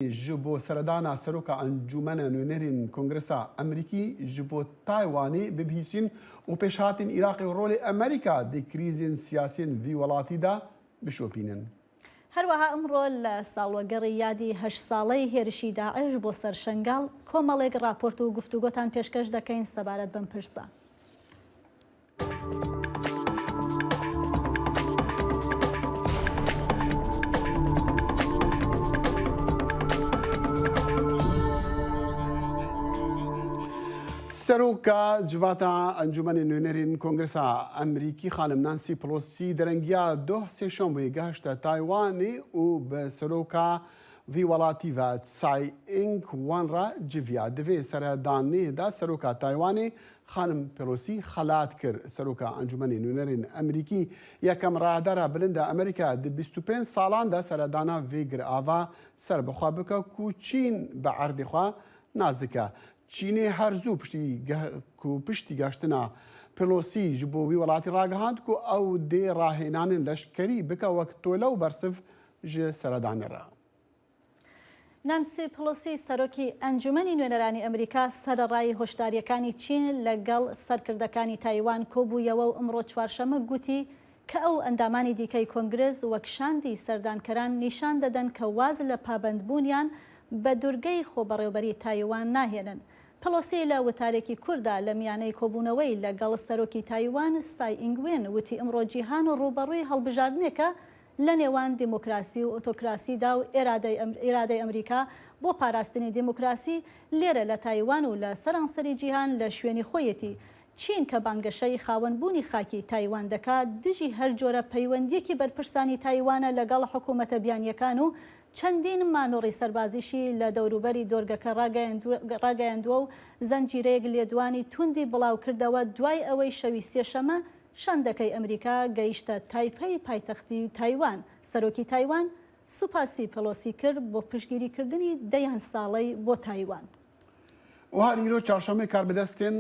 ji bo seredana Seroka Encûmena Nûnerên Kongresa Amerîkî ji bo Taywanê bibihîsîn û pêşhatên Iraqê rolê Amerîka di krîzên siyasî vî welatî de bişopînin. هەروەها ئەمڕۆ لە ساڵوەگەڕی یادی 8 ساڵەی هێرشی داعش بۆ سەر شەنگاڵ کۆمەڵێک راپۆرت و گفتوگۆتان پێشکەش دەکەین سەبارەت بەم پرسە. سەرۆکە جڤاتە ئەنجومەنی نوێنەرین کۆنگرسا ئەمریکی خانم نانسی پلۆسی دەرەنگیا دۆ سێشەمبێ گەهشتە تایوانê û bi سەرۆکا vî welatî ve Tsai Ing-wen re civiya. Divê seredaniyê de Seroka Taywanê xanim Pelosî xelat kir. Seroka Encûmenê Nûnerên Amerîkî yekem rahdera bilind e Amerîka di 25 salan de seredana vê girava serbixwe bike ku Çîn bi erdê xwe naz dike. Çînê her zû piştî geştina Pelosî ji bo wî welatî ragihand ku ew dê rahênanên leşkerî bike wek tole û bersiv ji seredanê re. نانسی پلۆسی سەرۆکی ئەنجومەنی نوێنەرانی ئەمریکا سەرەڕای هۆشداریەکانی چین لەگەڵ سەرکردەکانی تایوان کۆبوویەوە و ئەمڕۆ چوارشەمە گوتی کە ئەو ئەندامانی دیکەی کۆنگرس وەک شاندی سەردانکەران نیشان دەدەن کە واز لە پابەندبوونیان بە دوورگەی خۆبەڕێوەبەری تایوان ناهێنن. پلۆسی لە وتارێکی کووردا لە میانەی کۆبوونەوەی لەگەڵ سەرۆکی تایوان سای ئینگوێن وتی ئەمڕۆ جیهان و ڕوبەڕووی هەڵبژاردنێکە لە نێوان دیموکراسی و ئۆتۆکراسیدا و ئێرادەی ئەمریکا بۆ پاراستنی دیموکراسی لێرە لە تایوان و لە سەرانسەری جیهان لە شوێنی خۆیەتی. چین کە بانگەشەی خاوەنبوونی خاکی تایوان دەکات دژی هەر جۆرە پەیوەندیەکی بەرپرسانی تایوانە لەگەڵ حکوومەتە بیانیەکان و چەندین مانۆڕی سەربازیشی لە دەوروبەری دۆرگەکە ڕاگەیاندووە و زەنجیرەیەک لێدوانی توندی بڵاو کردەوە دوای ئەوەی شەوی سێشەمە شاندەکەی ئەمریکا گەیشتە تایپەی پایتەختی تایوان. سەرۆکی تایوان سوپاسی پلۆسی کرد بۆ پشتگیریکردنی دەیان ساڵەی بۆ تایوان. و هەر ئیرۆ چارشەمەی کاربدەستێن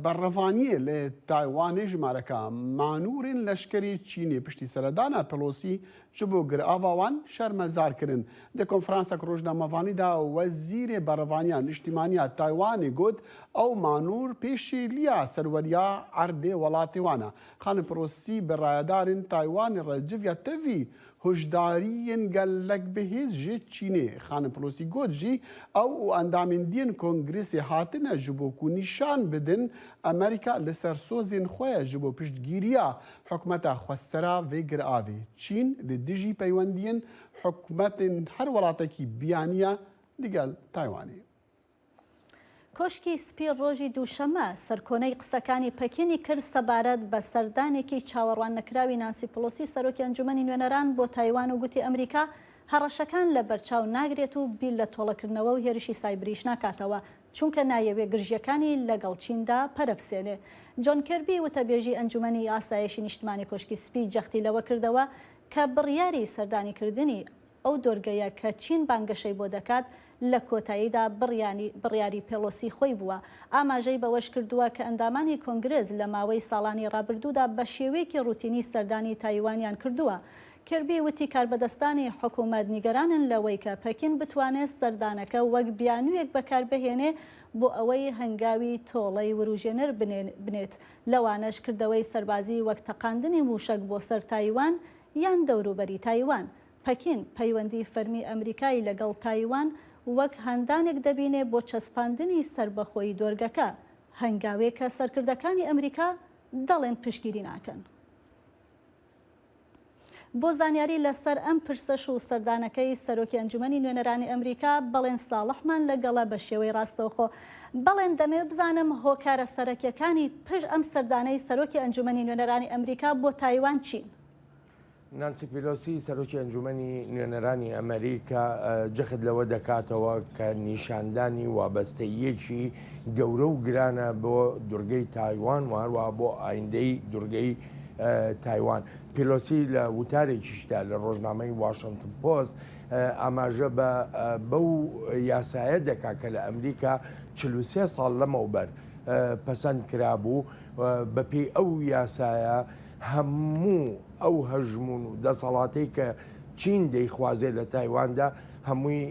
بەڕەوانیە لە تایوانê ژمارەکە مانوورên leşkerî Çînê piştî seredana Pelosî ji bo girava wan şermezarkirin. Di konferansek rojnamevanî de Wezîrê Berevaniya Niştimaniya Taywanê got ew manûr pêşîliya serweriya erdê welatê wan e. Xanim Pelosî bi rayedarên Taywanê re civiya tevî hojdariyên gelek bihêz ji Çînê. Xanim Pelosî got jî ew û endamên diyên Kongresê hatine ji bo ku nîşan bidin Amerîka li ser sozên xwe ji bo piştgiriya hikûmeta xwesera vê giravê. Çîn li dijî peywendiyên hikûmetên her welatekî biyaniye digel Taywanê. کۆشکی سپی ڕۆژی دووشەمە سەرکۆنەی قسەکانی پەکینی کرد سەبارەت بە سەردانێکی چاوەڕوان نەکراوی نانسی پلۆسی سەرۆکی ئەنجومەنی نوێنەران بۆ تایوان و گوتی ئەمریکا هەڕەشەکان لە بەرچاو ناگرێت و بیر لە تۆڵەکردنەوە و هێرشی سایبریش ناکاتەوە چونکە نایەوێ گرژیەکانی لەگەڵ چیندا پەرەبسێنێ. جۆن کێربی وتەبێژی ئەنجومەنی ئاسایشی نیشتمانی کۆشکی سپی جەختی لەوە کردەوە کە بڕیاری سەردانیکردنی ئەو دۆرگەیە کە چین بانگەشەی بۆ دەکات لە کۆتاییدا بڕیاری پێلۆسی خۆی بووە. ئاماژەی بەوەش کردووە کە ئەندامانی کۆنگرس لە ماوەی ساڵانی ڕابردوودا بە شێوەیەکی ڕوتینی سەردانی تایوانیان کردووە. کێربی وتی کاربەدەستانی حکوومەت نیگەرانن لەوەی کە پەکین بتوانێت سەردانەکە وەک بیانوویەک بەکاربهێنێ بۆ ئەوەی هەنگاوی تۆڵەی وروژێنەر بنێت. لەوانەش کردەوەی سەربازی وەک تەقاندنی موشک بۆ سەر تایوان یان دەوروبەری تایوان. پەکین پەیوەندی فەرمی ئەمریکای لەگەڵ تایوان وەک هەندانێک دەبینێ بۆ چەسپاندنی سربەخۆی دۆرگەکە هەنگاوێک کە سەرکردەکانی ئەمریکا دەڵێن پشتگیری ناکەن. بۆ زانیاری لەسەر ئەم پرسەش و سەردانەکەی سەرۆکی ئەنجومەنی نوێنەرانی ئەمریکا بەڵێن ساڵحمان لەگەڵە بە شێوەی ڕاستەوخۆ. بەڵێن دەمێ بزانم هۆکارە سەرەکیەکانی پشت ئەم سەردانەی سەرۆکی ئەنجومەنی نوێنەرانی ئەمریکا بۆ تایوان چین؟ نانسی پیلۆسی سەرۆکی ئەنجومەنی نوێنەرانی ئەمریکا جەخت لەوە دەکاتەوە کە نیشاندانی وابەستەیەکی گەورە و گرانە بۆ دورگەی تایوان و هەروە بۆ ئایندەی دورگەی تایوان. پیلۆسی لە وتارێکیشدا لە ڕۆژنامەی واشنگتن پۆست ئاماژە بەو یاسایە دەکا کە لە ئەمریکا 43 ساڵ لەمەوبەر پەسەند کرابوو بەپێی ئەو یاسایە هەموو ئەو هەژمون و دەسەڵاتەی کە چین دەیخوازێت لە تایواندا هەمووی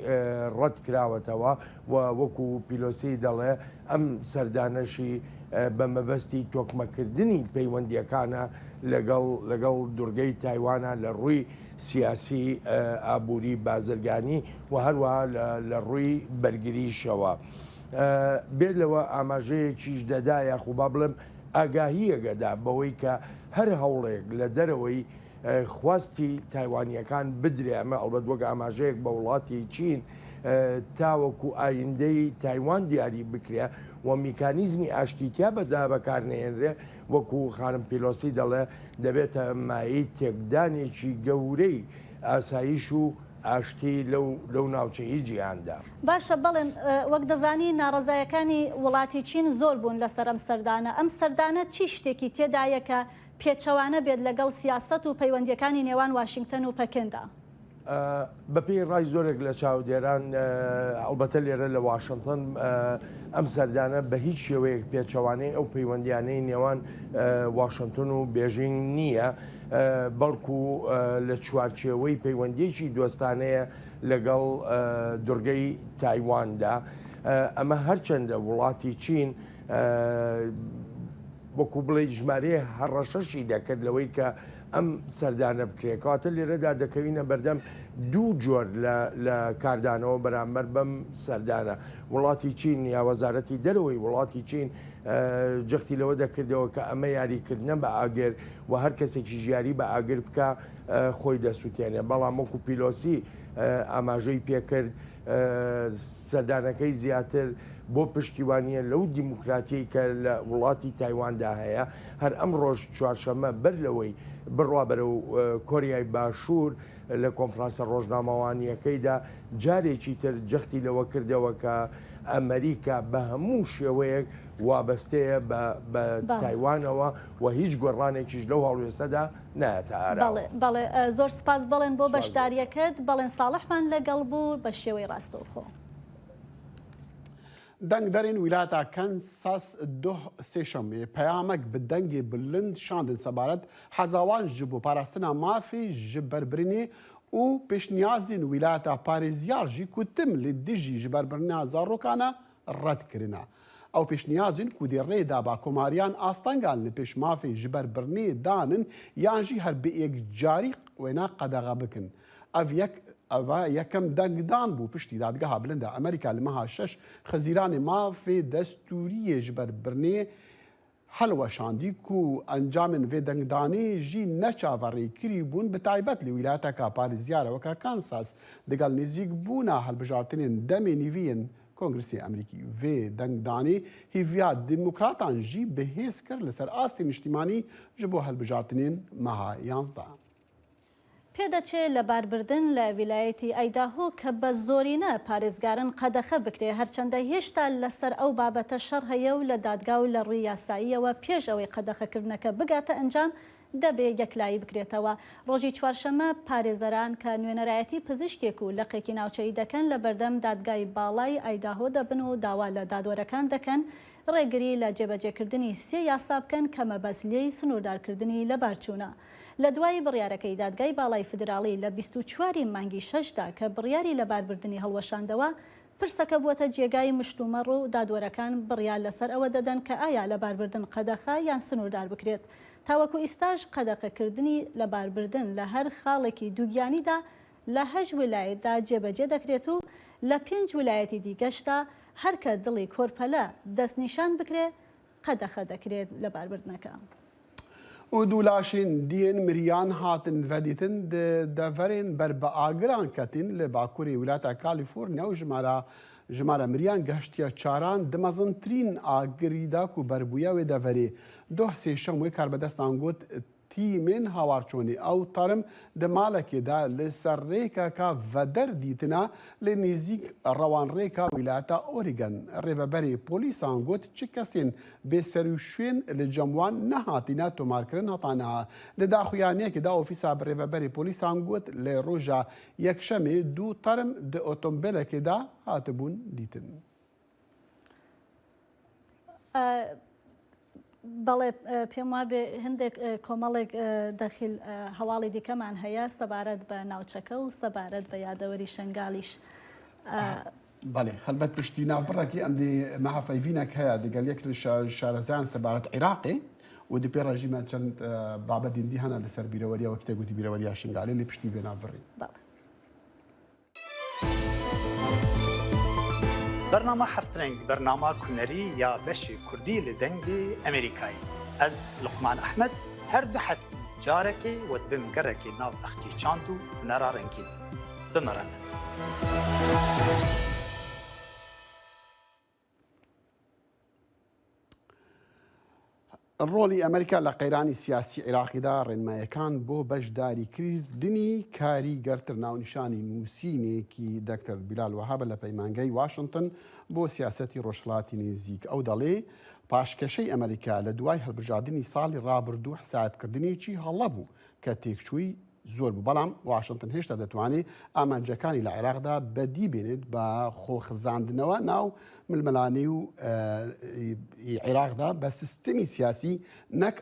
ڕەت کراوەتەوە و وەکو پیلۆسی دەڵێ ئەم سەردانەشی بە مەبەستی تۆکمەکردنی پەیوەندیەکانە لەگەڵ دورگەی تایوانە لە ڕووی سیاسی ئابووری بازرگانی و هەروەها لە ڕووی بەرگریشەوە. بێت لەوە ئاماژەیەکیش دەدا یاخوو با بڵێم ئاگاهیەگەدا بەوەی کە هەر هەوڵێک لە دەرەوەی خواستی تایوانیەکان بدرێ ئەمە ئەڵبەت وەک ئاماژەیەک بە وڵاتی چین تاوەکو ئایندەی تایوان دیاری بکرێ و میکانیزمی ئاشتیتیا بەدا بەکارنێنرێ وەکو خانم پیلۆسی دەڵێ دەبێتە مایی تێکدانێکی گەورەی ئاسایش و ئاشتی لەو ناوچەی جیهاندا. باشە بەڵێن وەک دەزانی ناڕزایەکانی وڵاتی چین زۆر بوون لەسەر ئەم سەردانە. ئەم سەردانە چی شتێکی تێدایە کە پێچەوانە بێت لەگەڵ سیاست و پەیوەندیەکانی نێوان واشنگتن و پەکێندا؟ بەپێی ڕای زۆرێک لە چاودێران ئەڵبەتە لێرە لە واشنگتن ئەم سەردانە بە هیچ شێوەیەک پێچەوانەی ئەو پەیوەندیانەی نێوان واشنگتن و بێژینگ نییە، بەڵکو لە چوارچێوەی پەیوەندیەکی دۆستانەیە لەگەڵ دورگەی تایواندا. ئەمە هەرچەندە وڵاتی چین وەکو بڵێ ژمارەیە هەڕەشەشی دەکرد لەوەی کە ئەم سەردانە بکرێکاتە لێرەدا دەکەوینە بەردەم دوو جۆر لە کاردانەوە بەرامبەر بەم سەردانە. وڵاتی چین یا وەزارەتی دەرەوەی وڵاتی چین جەختی لەوە دەکردەوە کە ئەمە یاریکردنە بە ئاگر و هەر کەسێکی ژیاری بە ئاگر بکە خۆی دەسووتێنێ. بەڵام وەکو پیلۆسی ئاماژەی پێکرد سەردانەکەی زیاتر بۆ پشتیوانیە لەو دیموکراتیی کە لە وڵاتی تایواندا هەیە. هەر ئەم ڕۆژ چوارشەمە بەر لەوەی بڕوا بەرە و کۆریای باشوور لە کۆنفرانسە ڕۆژنامەوانیەکەیدا جارێکی تر جەختی لەوە کردەوە کە ئەمریکا بە هەموو شێوەیەک وابەستەیە بە تایوانەوە و هیچ گۆڕانێکیش لەو هەڵوێستەدا نایەتە ئارا. بەڵێ زۆر سپاس بڵێن بۆ بەشداریەکەت. بەڵێن ساڵحمان لەگەڵ بوو بە شێوەی ڕاستەوخۆ. دەنگدەرین ویلایەتە کەنساس سێشەمێ پەیامێک bi dengê bilind şandin sebaret hezawan ji bo parastina mafê ji berbirinê û pêşniyazên wîlayeta parêziyar jî ku tim li dijî ji berbirina zarokana red kirine. Ew pêşniyazên ku dê rêda ba komariyan astangan li pêş mafê ji berbirinê danin yan jî her bi yekcarî wêne qedexa bikin. Ev yekem dengdan bû piştî dadgeha bilind Amerîka li meha şeş xezîranê mafê destûriyê ji berbirinê helweşandî ku encamên vê dengdanê jî neçaverêkirî bûn bi taybet li wîlayeteka parêziyar weka Kansas digel nêzîkbûna helbijartinên demê nîviyên Kongresê Amerîkî. Vê dengdanê hêviya demokratan jî bihêz kir li ser astên niştîmanî ji bo helbijartinên meha 11. پێدەچێت لە باربردن لە ویلایەتی ئایداهۆ کە بە زۆرینە پارێزگارن قەدەخە بکرێ هەرچەندە هێشتا لەسەر ئەو بابەتە شەڕ هەیە و لە دادگا و لە ڕووی یاساییەوە پێش ئەوەی قەدەخەکردنەکە بگاتە ئەنجام دەبێ یەکلایی بکرێتەوە. ڕۆژی چوارشەمە پارێزەران کە نوێنەرایەتی پزیشکێک و لەقێکی ناوچەیی دەکەن لە بەردەم دادگای باڵای ئایداهۆ دەبن و داوا لە دادوەرەکان دەکەن ڕێگری لە جێبەجێکردنی سێ یاسا بکەن کە مەبەستلەی سنووردارکردنی لە بارچوونە. لە دوای بڕیارەکەی دادگای باڵای فدراڵی لە 24 مانگی شەشدا کە بڕیاری لە باربردنی هەڵوەشاندەوە پرسەکە بووەتە جێگای مشتومەڕ و دادوەرەکان بڕیار لەسەر ئەوە دەدەن کە ئایا لە باربردن قەدەخە یان سنووردار بکرێت. تاوەکو ئیستاژ قەدەخەکردنی لە باربردن لە هەر خاڵێکی دووگیانیدا لە 8 ویلایەتدا جێبەجێ دەکرێت و لە 5 ویلایەتی دیگەشتا هەرکە دڵی کۆرپەلە دەستنیشان بکرێ قەدەخە دەکرێت لە باربردنەکە. û dûlaşên diyên miriyan hatin vedîtin di deverên berbiagiran ketin li Bakurê Wîlayeta Kalîforniya û jimara miriyan geştiya çaran di mezintirîn agirî da ku berbûya wê deverê. Doh sêşem wê karbedestan got tîmên hawarçonê ew tarim di malekê de li ser rêkeka veder dîtina li nêzik rewanrêka Wîlayeta Oregon. Rêveberê polîsan got çi kesên bêserûşên li cem wan nehatîne tomarkirin hataniha. Di daxuyaniyekê de ofîsa rêveberê polîsan got li roja yekşemê dû tarim di otomobîlekê de hatibûn dîtin. بەڵێ پێم وابێ هەندێک کۆمەڵێک دەخیل هەواڵی دیکەمان هەیە سەبارەت بە ناوچەکە و سەبارەت بە یادەوەری شنگالیش. بەڵێ هەلبەت پشتی ناوبڕێکی ئەمدی مەحەفەیڤینێک هەیە دەگەل یەک شارەزان سەبارەت عێراقی و دی پێ ڕژیمە چەند بابەت دیندی هەنا لەسەر بیرەوەریەوە کتێ گوتی بیرەوەریە شنگالی لێ پشتی بێ ناوبڕی. برنامه هفترنگ برنامه کنری یا بشی کردی لدنگی امریکایی از لقمان احمد هر دو هفتی جارکی و بمگرکی ناو اختی چاندو نرارنگی بمرنه. ڕۆڵی ئەمریکا لە قەیرانی سیاسی عێراقیدا ڕێنمایەکان بۆ بەشداریکردنی کاریگەرتر ناونیشانی نووسینێکی دەکتەر بیلال وەهابە لە پەیمانگەی واشنگتن بۆ سیاسەتی ڕۆژهەڵاتی نێزیک ئەو دەڵێ پاشکەشەی ئەمریکا لە دوای هەڵبژاردننی ساڵی ڕابردوو حسابکردنیی هەڵە بوو کە تێکچووی زۆر بوو بەڵام واشنگتن هێشتا دەتوانێت ئامانجەکانی لە عێراقدا بەدی بێنێت بە خۆخزاندنەوە ناو ململانەی و عێراقدا بە سیستەمی سیاسی نەک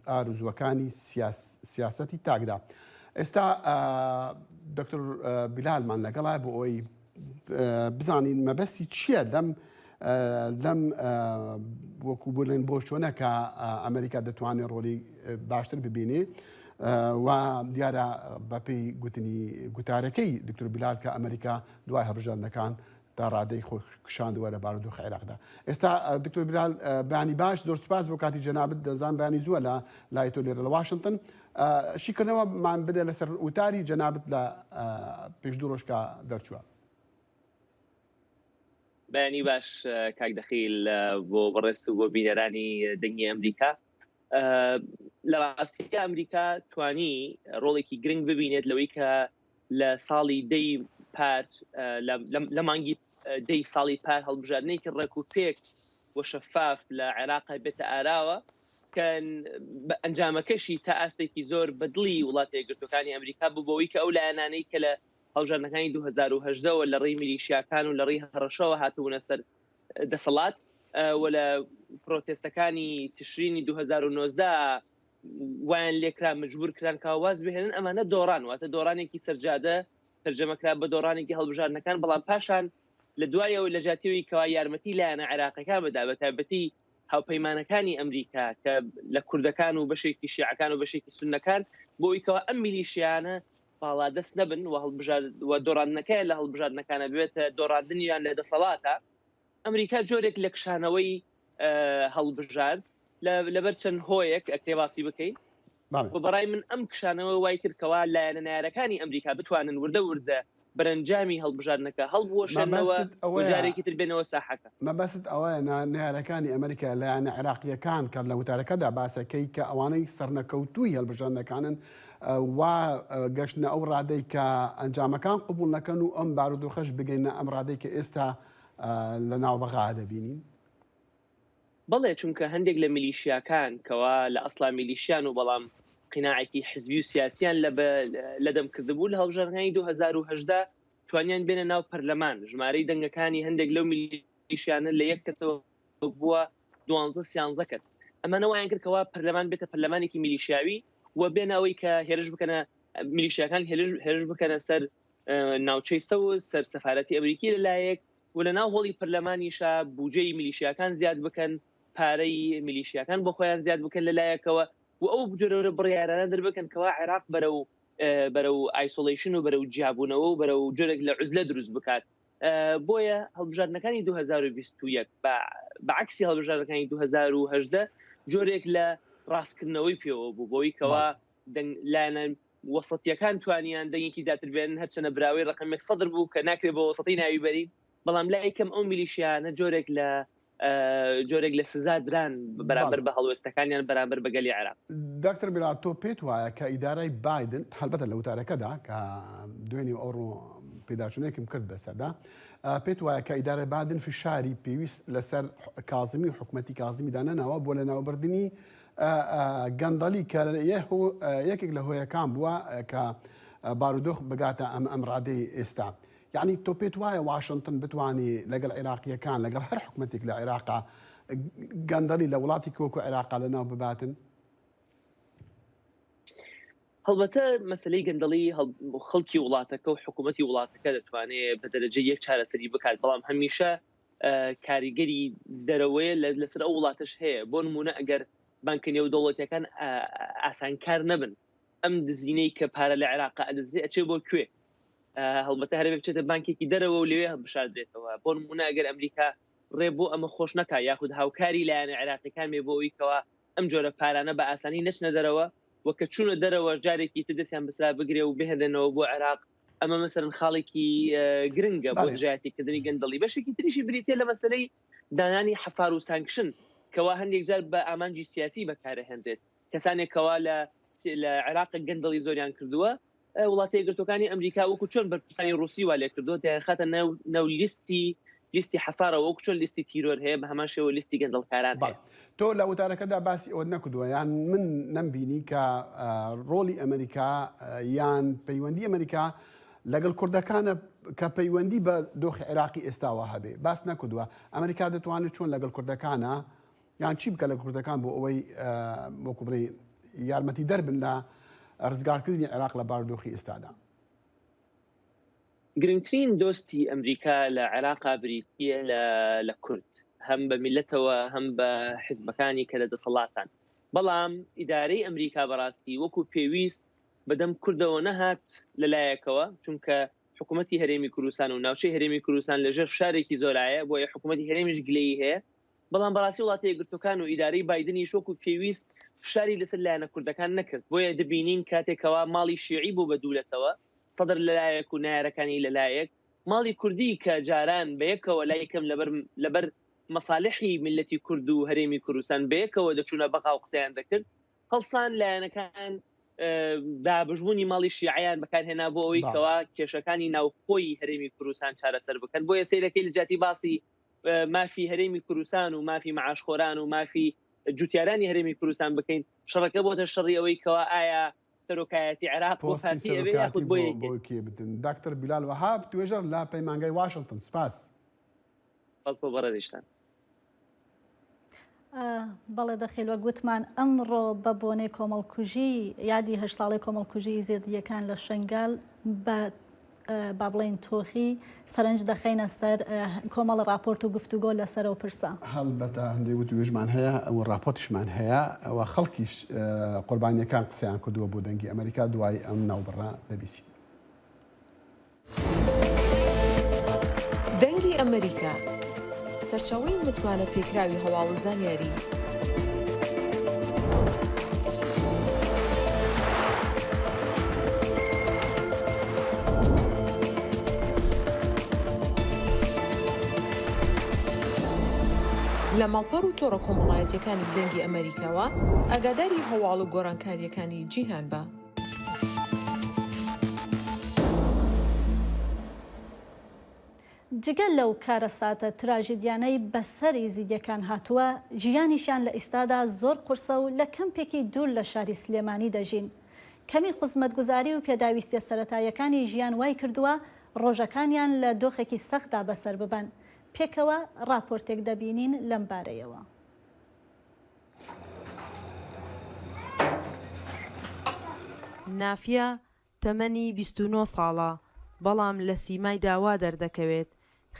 ئارزووەکانی سیاسەتی تاکدا. ئێستا دکتۆر بیلالمان لەگەڵا بۆ ئەوی بزانین مەبەستی چییە لەم وەکو بڵێن بۆ چۆنە کە ئەمریکا دەتوانێت ڕۆلی باشتر ببینێ و دیارە بەپێی گوتارەکەی دکتۆر بیلال کە ئەمریکا دوای هەڵبژاردنەکان تا ڕادەی خۆشکشاندووە لە بارودۆخ عێراقدا. ئێستا دکتۆر بیلال بەیانی باش زۆر سوپاس بۆ کاتی جەنابەت دەزان بەیانی زووە لە لای تۆ لێرە لە واشنگتن شیکردنەوەمان بدە لەسەر وتاری جەنابەت لە پێش دوو ڕۆژکە دەرچووە. بەیانی باش کاک دەخیل بۆ بەڕێست و بۆ بینەرانی دەنگی ئەمریکا. لە ڕاستی ئەمریکا توانی ڕۆڵێکی گرنگ ببینێت لەوەی کە لە ساڵی دەی پار لە مانگی دەی ساڵی پار هەڵبژاردنەیەکی ڕێک و پێک بۆ شەفاف لە عێراقا بێتە ئاراوە کە ئەنجامەکەشی تا ئاستێکی زۆر بەدڵی وڵاتە یەکگرتوەکانی ئەمریکا بووبەوەی کە ئەو لایەنانەی کە لە هەڵبژاردنەکانی 2010ەوە لە ڕێی میلیشیاکان و لە ڕێی هەڕەشەوە هاتوونە سەر دەسەڵات و لە پرۆتێستەکانی تشرینی 2019 وایان لێکرا مجبور کران کاواز بهێنن ئەمانە دۆڕان واتە دۆڕانێکی سەرجادە تەرجەمەکرا بە دۆڕانێکی هەڵبژاردنەکان بەڵام پاشان لە دوایەوە لە جاتیەوەی کەوا یارمەتی لایەنە عێراقەکان بەدا بە تایبەتی هاوپەیمانەکانی ئەمریکا کە لە کوردەکان و بەشێکی شیعەکان و بەشێکی سوننەکان بۆی کەوا ئەم میلیشیانە باڵا دەست نەبن و دۆڕاندنەکەی لە هەڵبژاردنەکانە بێتە دۆڕاندنیان لە دەسەڵاتە ئەمریکا جۆرێک لە کشانەوەی هەڵبژارد لەبەر چەند هۆیەک ئەکرێ باسی بکەین بەڕای من ئەم کشانەوە وای کردکەوە لایەنە نارەکانی ئەمریکا بتوانن وردە بەرەنجامی هەڵبژاردنەکە هەڵبوەشێنەوە جارێکی تر بێنەوە ساحەکە. مەبەست ئەوەیە نارەکانی ئەمریکا لایەنە عێراقیەکان کە لە وتارەکەدا باسەکەی کە ئەوانەی سەرنەکەوتووی هەڵبژاردنەکانن وا گەشتنە ئەو ڕادەی کە ئەنجامەکان قبول نەکەن و ئەم بارودۆخەش بگەینە ئەم ڕادەی کە ئێستا لە ناوبەغا دەبینین. بەڵێ چونکە هەندێک لە میلیشیاکان کەوا لە ئەسڵا میلیشیان و بەڵام قیناعێکی حزبی و سیاسیان لە دەمکردبوو لە هەڵبژاردنەکانی 2010 توانیان بێنە ناو پەرلەمان ژمارەی دەنگەکانی هەندێک لەو میلیشیانە لە یەک کەسەوە بووە 12-13 کەس ئەمانە وایان کردکەوە پەرلەمان بێتە پەرلەمانێکی میلیشیاوی و بێنەوەی کە هێرش بکەنە میلیشیاکان هێرش بکەنە سەر ناوچەی سەوز سەر سەفارەتی ئەمریکی لەلایەک و لە ناو هۆڵی پەرلەمانیشا بودجەی میلیشیاکان زیاد بکەن پارەی میلیشیاکان بۆ خۆیان زیاد بکەن لەلایەکەوە و ئەو جۆرە بڕیارانە دەربکەن کەوا عێراق بەرەو ئایسۆلیشن و بەرەو جیابوونەوە و بەرەو جۆرێک لە عوزلە دروست بکات. بۆیە هەڵبژاردنەکانی 2021 بەعکسی هەڵبژاردنەکانی 2010 جۆرێک لە ڕاستکردنەوەی پێوە بوو بۆی کەوا لایەنە وەسەتیەکان توانیان دەنگێکی زیاتر بێنن هەرچەنە براوی ڕقمێک سەدر بوو کە ناکرێت بە وەسەتی ناوی بەری بەڵام لای کەم ئەو میلیشیانە جۆرێک لە سزا دران بەرامبەر بە هەڵوێستەکانیان بەرامبەر بەگەلی عێراق. دکتۆر بیلال تۆ پێت وایە کە ئیدارەی بایدن هەلبەتە لە وتارەکەدا کە دوێنی ئەوڕۆ پێداچوونێکم کرد بەسەردا پێت وایە کە ئیدارە بایدن فشاری پێویست لەسەر کازمی و حکومەتی کازمی دانەناوە بۆ لە ناوبردننی گەندەلی کە یەکێک لە هۆیەکان بووە کە بارودۆخ بگاتە ئەم ڕادەی ئێستا. یعنی تۆ پێت وایە واشنگتن بتوانێت لەگەڵ عێراقیەکان لەگەڵ هەر حکومەتێک لە عێراقا گەندەڵی لە وڵاتی کۆکو عێراق لەناو بباتن؟ هەڵبەتە مەسلەی گەندەڵی خەڵکی وڵاتەکە و حکوومەتی وڵاتەکە دەتوانێت بە دەرەجە یەک چارەسەری بکات، بەڵام هەمیشە کاریگەری دەرەوەیە لەسەر ئەو وڵاتش هەیە. بۆ نمونە ئەگەر بانکە نێودەوڵەتیەکان ئاسانکار نەبن، ئەم دزینەی کە پارە لە عێراقا ئەدەزرێ ئەچێ بۆ کوێ؟ هەڵبەتە هەرێ بچێتە بانکێکی دەرەوە و لەوێ بشاردرێتەوە. بۆ نمونە ئەگەر ئەمریکا ڕێ بۆ ئەمە خۆش نەکا یاخود هاوکاری لایەنە عێراقیەکان بێ بۆ ئەوەیەوە ئەم جۆرە پارانە بە ئاسانی نەچنە دەرەوە، وەکە چوونە دەرەوە جارێکی تر دەستیان بەسرا بگرێ و بهێنەوە بۆ عێراق. ئەمە مەسەرن خاڵێکی گرنگە بۆ دژایەتیکردنی گەندەڵی. بەشێکی تریشی بریتێ لە مەسلەی دانانی حەسار و سانکشن، کەوا هەندێک جار بە ئامانجی سیاسی بەکارەهێنرێت. کەسانێکەوە لە عێراق گەندەڵی زۆریان کردووە، وڵاتی یەکگرتوەکانی ئەمریکا وەکو چۆن بەرپرسانی ڕووسی وا لێ کردووە خاتە ناو لیستی حەسارەوە، وەکو چۆن لیستی تیرۆر هەیە بە هەمان شێوە لیستی گەندەڵکاران هەیە. تۆ لە وتارەکەدا باسی ئەوە نەکردووە، یان من نەمبینی کە ڕۆلی ئەمریکا یان پەیوەندی ئەمریکا لەگەڵ کوردەکانە کە پەیوەندی بە دۆخی عێراقی ئێستاوە هەبێ باس نەکردووە. ئەمریکا دەتوانێت چۆن لەگەڵ کوردەکانە یان چی بکە لە کوردەکان بۆ ئەوەی وەکو بڵێ یارمەتی دەربن لە ڕزگارکردنی عێراق لە بارودۆخی ئێستادا؟ گرنگترین دۆستی ئەمریکا لە عێراقا بریتیە لە کورد، هەم بە میلەتەوە هەم بە حیزبەکانی کە لە دەسەڵاتان. بەڵام ئیدارەی ئەمریکا بەڕاستی وەکو پێویست بەدەم کوردەوە نەهات لەلایەکەوە، چونکە حکوومەتی هەرێمی کوردستان و ناوچەی هەرێمی کوردستان لەژێر فشارێکی زۆرایە، بۆیە حکوومەتی هەرێمیش گلەیی هەیە. بەڵام بەڕاستی وڵاتی یەکگرتوەکان و ئیدارەی بایدنیش وەکو پێویست فشاری لەسەر لایەنە کوردەکان نەکرد. بۆیە دەبینین کاتێکەوە ماڵی شیعی بوو بە دوولەتەوە، سەدر لەلایەک و نایارەکانی لەلایەک، ماڵی کوردی کە جاران بەیەکەوە لای یەکەم لەبەر مەساڵحی میلەتی کورد و هەرێمی کوردستان بەیەکەوە دەچوونە بەقا و قسەیان دەکرد، هەڵسان لایەنەکان دابژبوونی ماڵی شیعیان بەکارهێنا بۆ ئەوەی کەوا کێشەکانی ناوخۆی هەرێمی کوردستان چارەسەر بکەن. بۆیە سەیرەکەی لە جاتی باسی مافی هەرێمی کوردستان و مافی مەعاشخۆران و مافی جوتیارانی هەرێمی کوردستان بکەین، شەڕەکە بۆتە شەڕی ئەوەی کەوا ئایا سەرۆکایەتی عێراق بۆ پارتی ئەوێ یاخود بۆ یەکێ بتن. داکتەر بیلال وەهاب توێژەر لە پەیمانگای واشنگتن، سپاس. بەس بۆ بەڕێدیشتان. بەڵێ دەخێلوە گوتمان ئەمڕۆ بە بۆنەی کۆمەڵکوژی یادی 8 ساڵی کۆمەڵکوژی زێدیەکان لە شنگال بە با بڵێن تۆخی سەرنج دەخینە سەر کۆمەڵە راپۆرت و گفتوگۆ لەسەر و پرسە. هەڵبەتە هەندێک وتوێژمان هەیە ئەوە راپۆرتشمان هەیە، ئەوە خەڵکیش قوربانیەکان قسەیان کردووە بۆ دەنگی ئەمریکا دوای ئەم ناوبڕە دەبیسی. دەنگی ئەمریکا سەرچاوەی متمانە پێکراوی هەواڵ و زانیاری. لە ماڵپەڕ و تۆڕە کۆمەڵایەتیەکانی دەنگی ئەمریکاوە ئاگاداری هەواڵ و گۆڕانکاریەکانی جیهان بە. جگەل لەو کارە ساتە تراژیدیانەی بەسەری زیدیەکان هاتووە، ژیانیشان لە ئێستادا زۆر قورسە و لە کەمپێکی دوور لە شاری سلێمانی دەژین. کەمی خزمەتگوزاری و پێداویستیە سەرەتایەکانی ژیان وای کردووە ڕۆژەکانیان لە دۆخێکی سەختدا بەسەر ببەن. پێکەوە راپۆرتێک دەبینین لەم بارەیەوە. نافیە تەمەنی 29 ساڵە، بەڵام لە سیمای داوا دەردەکەوێت،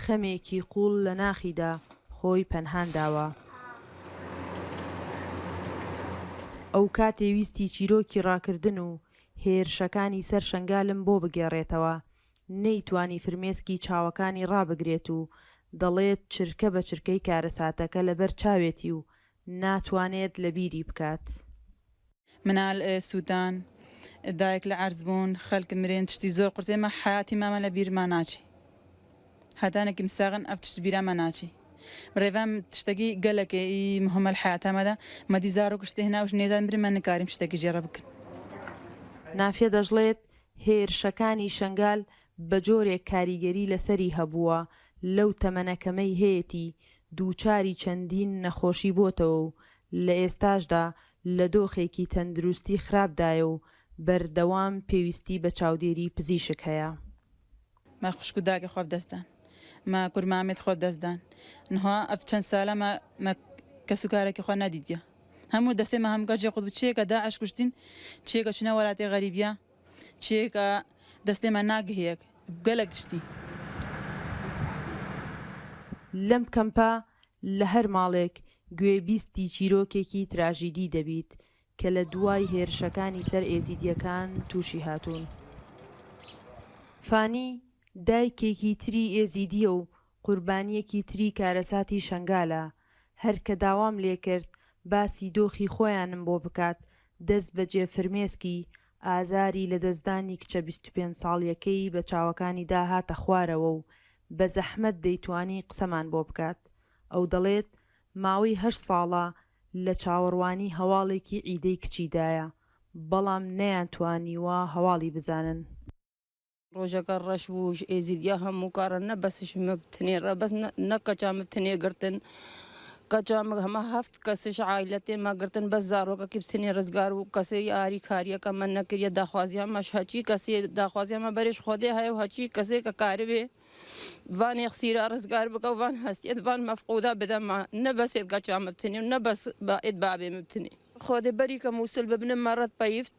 خەمێکی قوڵ لە ناخیدا خۆی پەنهان داوە. ئەو کاتێ ویستی چیرۆکی ڕاکردن و هێرشەکانی سەر شنگالم بۆ بگێڕێتەوە، نەیتوانی فرمێسکی چاوەکانی ڕابگرێت و دەڵێت چرکە بە چرکەی کارەساتەکە لەبەر چاوێتی و ناتوانێت لە بیری بکات. منال سوودان دایک لە عەرز بوون، خەڵک مرێن، تشتی زۆر قورسێمە حیاتی مامە لە بیرمان ناچی. هەدانێکی مساغن ئەف تشت بیرامە ناچی. بڕێڤام تشتێکی گەلەکەی مهمە لە حیاتامەدا مەدی زار و کشتێ هێناوش نێزان برمان نکاریم شتێکی جێڕە بکەن. نافیە دەژڵێت هێرشەکانی شنگال بە جۆرێک کاریگەری لەسەری هەبووە، لەو تەمەنەکەمەی هەیەی دووچاری چەندین نەخۆشی بۆتەوە و لە ئێستاشدا لە دۆخێکی تەندروستی خراپدایە و بەردەوام پێویستی بە چاودێری پزیشک هەیە. ما خوشک و داگە خۆب دەستدان، ما کورمامێت خۆب دەستدان، نها ئەف چەند ساڵە کە سوکارێکی خۆ نەدیدە هەموو دەستێمە هەمگە جێ قوت چێکە داعش کوشتین چێکە چونە وڵاتی غەریبیە چێکە دەستێمە ناگهەیەک گەلک تشتی لەم کەمپە لە هەر ماڵێک گوێبیستی چیرۆکێکی تراژیدی دەبیت کە لە دوای هێرشەکانی سەر ئێزیدیەکان تووشی هاتوون. فانی دایکێکی تری ئێزیدیە و قوربانیەکی تری کارەساتی شنگالە هەر کە داوام لێکرد باسی دۆخی خۆیانم بۆ بکات دەست بە جێفرمێسکی ئازاری لە دەستدانی کچە 25 ساڵیەکەی بە چاوەکانی داهاتە خوارەوە و بە زەحمەت دەیتوانی قسەمان بۆ بکات ئەو دەڵێت ماوەی 8 ساڵە لە چاوەڕوانی هەواڵێکی عیدەی کچیدایە بەڵام نەیانتوانیوە هەواڵی بزانن. ڕۆژەکە ڕەش بووش ئێزیدیا هەموو کارە نەبەسشمە بتنێڕە بەس نەکەچامە بتنێ گرتن کەچامە هەمە هەفت کەسش عایلەتێ مەگرتن بەس زارۆکەکی بتنێ ڕزگار و کەسێ یاری کاریەکە من نەکردە داخوازیان مەش هەچی کەسێ داخوازیانمە بەرێش خۆدێ هەیە و هەچی کەسێک کە کاربێ وان یەخسیرە ڕزگار بکە وان هەستێت وان مەفقودا بدەمە نەبەسێت گەچامە بتنێ و نەبەس بائێت بابێ بتنێ خۆدێ بەری کە مووسل ببنم مەڕەت پەیفت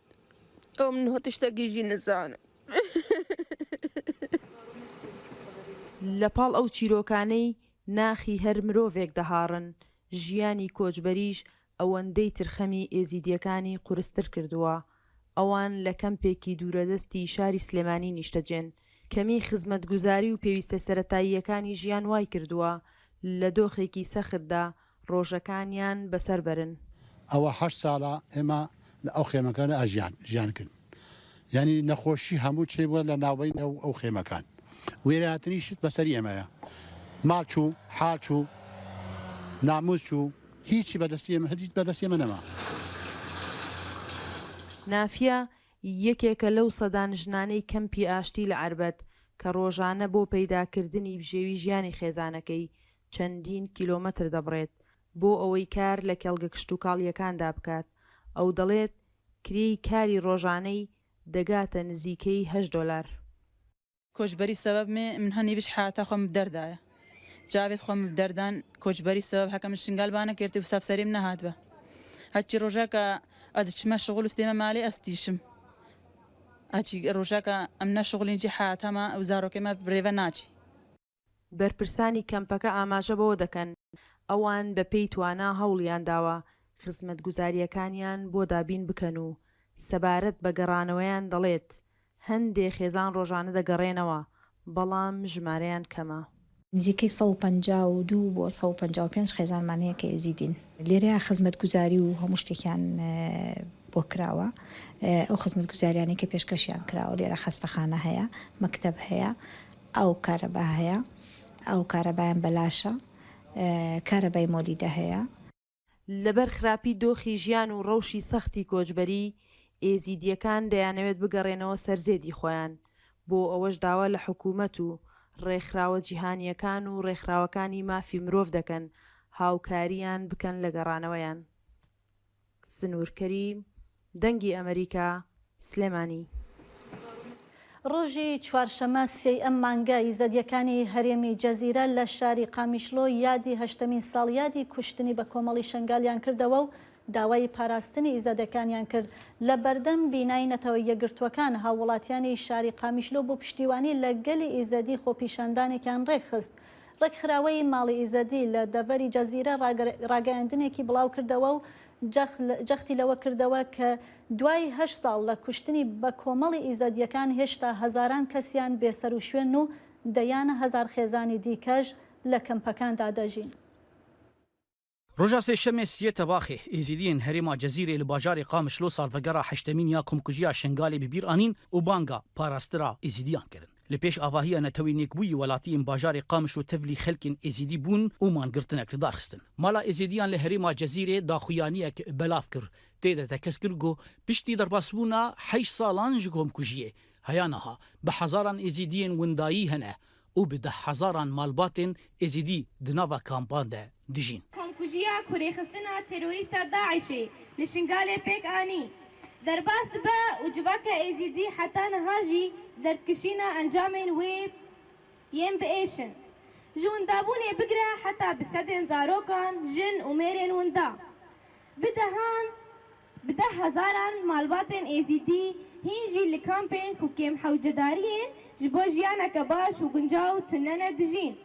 ئەو من هۆتشتەگیژی نزانە لە پاڵ ئەو چیرۆکانەی ناخی هەر مرۆڤێک دەهاڕن ژیانی کۆچبەریش ئەوەندەی ترخەمی ئێزیدیەکانی قورستر کردووە ئەوان لە کەمپێکی دوورەدەستی شاری سلێمانی نیشتەجێن کەمی خزمەتگوزاری و پێویستە سەرەتاییەکانی ژیان وای کردووە لە دۆخێکی سەختدا ڕۆژەکانیان بەسەر بەرن. ئەوە 8 ساڵە ئێمە لە ئەو خێمەکانە ژیانکرد یعنی نەخۆشی هەموو چێ بووە لە ناوبەین ئەو خێمەکان وێراتنیشت بەسەری ئێمەیە ماڵ چوو حاڵ چوو ناموز چوو هیچی بەدەستی ئێمە نەما. نافیە یەکێکە لەو سەدان ژنانەی کەمپی ئاشتی لە عەربەت کە ڕۆژانە بۆ پەیداکردنی بژێوی ژیانی خێزانەکەی چەندین کیلۆمەتر دەبڕێت بۆ ئەوەی کار لە کێڵگە کشت و کاڵیەکاندا بکات ئەو دەڵێت کرێی کاری ڕۆژانەی دەگاتە نزیکەی $8. کۆچبەری سەبەب من هەنی بش حاتە خۆم دەردایە جاوێت خۆم دەردان کۆچبەری سەبەب هەکەم شنگالبانە کردی و سەبسەریم نەهات بە هەچی ڕۆژەکە ئەدچمە شغل وستێمە ماڵی ئەستیشم ئەچی ڕۆژەکە ئەم نەشغلینجی حاتەمە ئەو زارۆکێمە برێڤە ناچی. بەرپرسانی کەمپەکە ئاماژە بۆ دەکەن ئەوان بە پێی توانە هەوڵیان داوە خزمەت گوزاریەکانیان بۆ دابین بکەن و سەبارەت بە گەڕانەوەیان دەڵێت هەندێک خێزان ڕۆژانە دەگەڕێنەوە بەڵام ژمارەیان کەمە. نزیکەی 152 بۆ 155 خێزانمانەیە کە ئێزیدین لێرەیە خزمەت گوزاری و هەموو شتێکیان بۆ کراوە ئەو خزمەت گوزاریانی کە پێشکەشیان کراوە لێرە خەستەخانە هەیە مەکتەب هەیە ئەو کارەبا هەیە ئەو کارەبایان بەلاشە کارەبای مۆلیدە هەیە. لەبەر خراپی دۆخی ژیان و ڕەوشی سەختی کۆچبەری ئێزیدیەکان دەیانەوێت بگەڕێنەوە سەرزێدی خۆیان بۆ ئەوەش داوا لە حکوومەت و ڕێکخراوە جیهانیەکان و ڕێکخراوەکانی مافی مرۆڤ دەکەن هاوکاریان بکەن لە گەڕانەوەیان. سنوور کەریم دەنگی ئەمریکا سلێمانی. ڕۆژی چوارشەمە سێی ئەم مانگە ئیزەدیەکانی هەرێمی جەزیرە لە شاری قامیشلۆ یادی 8مین ساڵیادی کوشتنی بە کۆمەڵی شنگالیان کردەوە و داوای پاراستنی ئیزەدەکانیان کرد لە بەردەم بینایی نەتەوە یەکگرتوەکان هاوڵاتیانی شاری قامیشلۆ بۆ پشتیوانی لە گەلی ئیزەدی خۆپیشاندانێکیان ڕێکخست. ڕێکخراوەی ماڵی ئیزەدی لە دەڤەری جەزیرە ڕاگەیاندنێکی بڵاو کردەوە و جەختی لەوە کردەوە کە دوای 8 ساڵ لە کوشتنی بە کۆمەڵی ئیزەدیەکان هێشتا هەزاران کەسیان بێسەر و شوێن و دەیانە هەزار خێزانی دیکەش لە کەمپەکاندا دەژین. ڕۆژا سێشەمێ سیەتە باخێ ئێزیدیên herêma Cezîrê li bajarê Qamişlo salvegera heştemîn ya komkujiya Şengalê bi bîr anîn û banga parastira êzidiyan kirin. Li pêş avahiya netewî nêkbûyî welatiyên bajarê Qamişlo tevlî xelkên êzidî bûn û mangirtinek li dar xistin. Mala êzidiyan li herêma Cezîrê daxuyaniyek belav kir têde tekez kir got piştî derbasbûna 8 salan ji komkujiyê heya niha bi hezaran êzidiyên windayî hene û bi 10,000 malbatên êzidî di nava kampan de dijîn. Komkujiya kurêxistina terorîsta Daişê li Şingalê pêk anî derbas dibe û civaka êzidî heta niha jî derkişîna encamên wê yên biêşin. جون دابوني بقرا حتى بسدن زاروكان جن وميرين وندا بده هزاران مالباتن ايزيدي هينجي لكامبين كوكيم حوجدارين جبو جيانا كباش وقنجاو تنانا دجين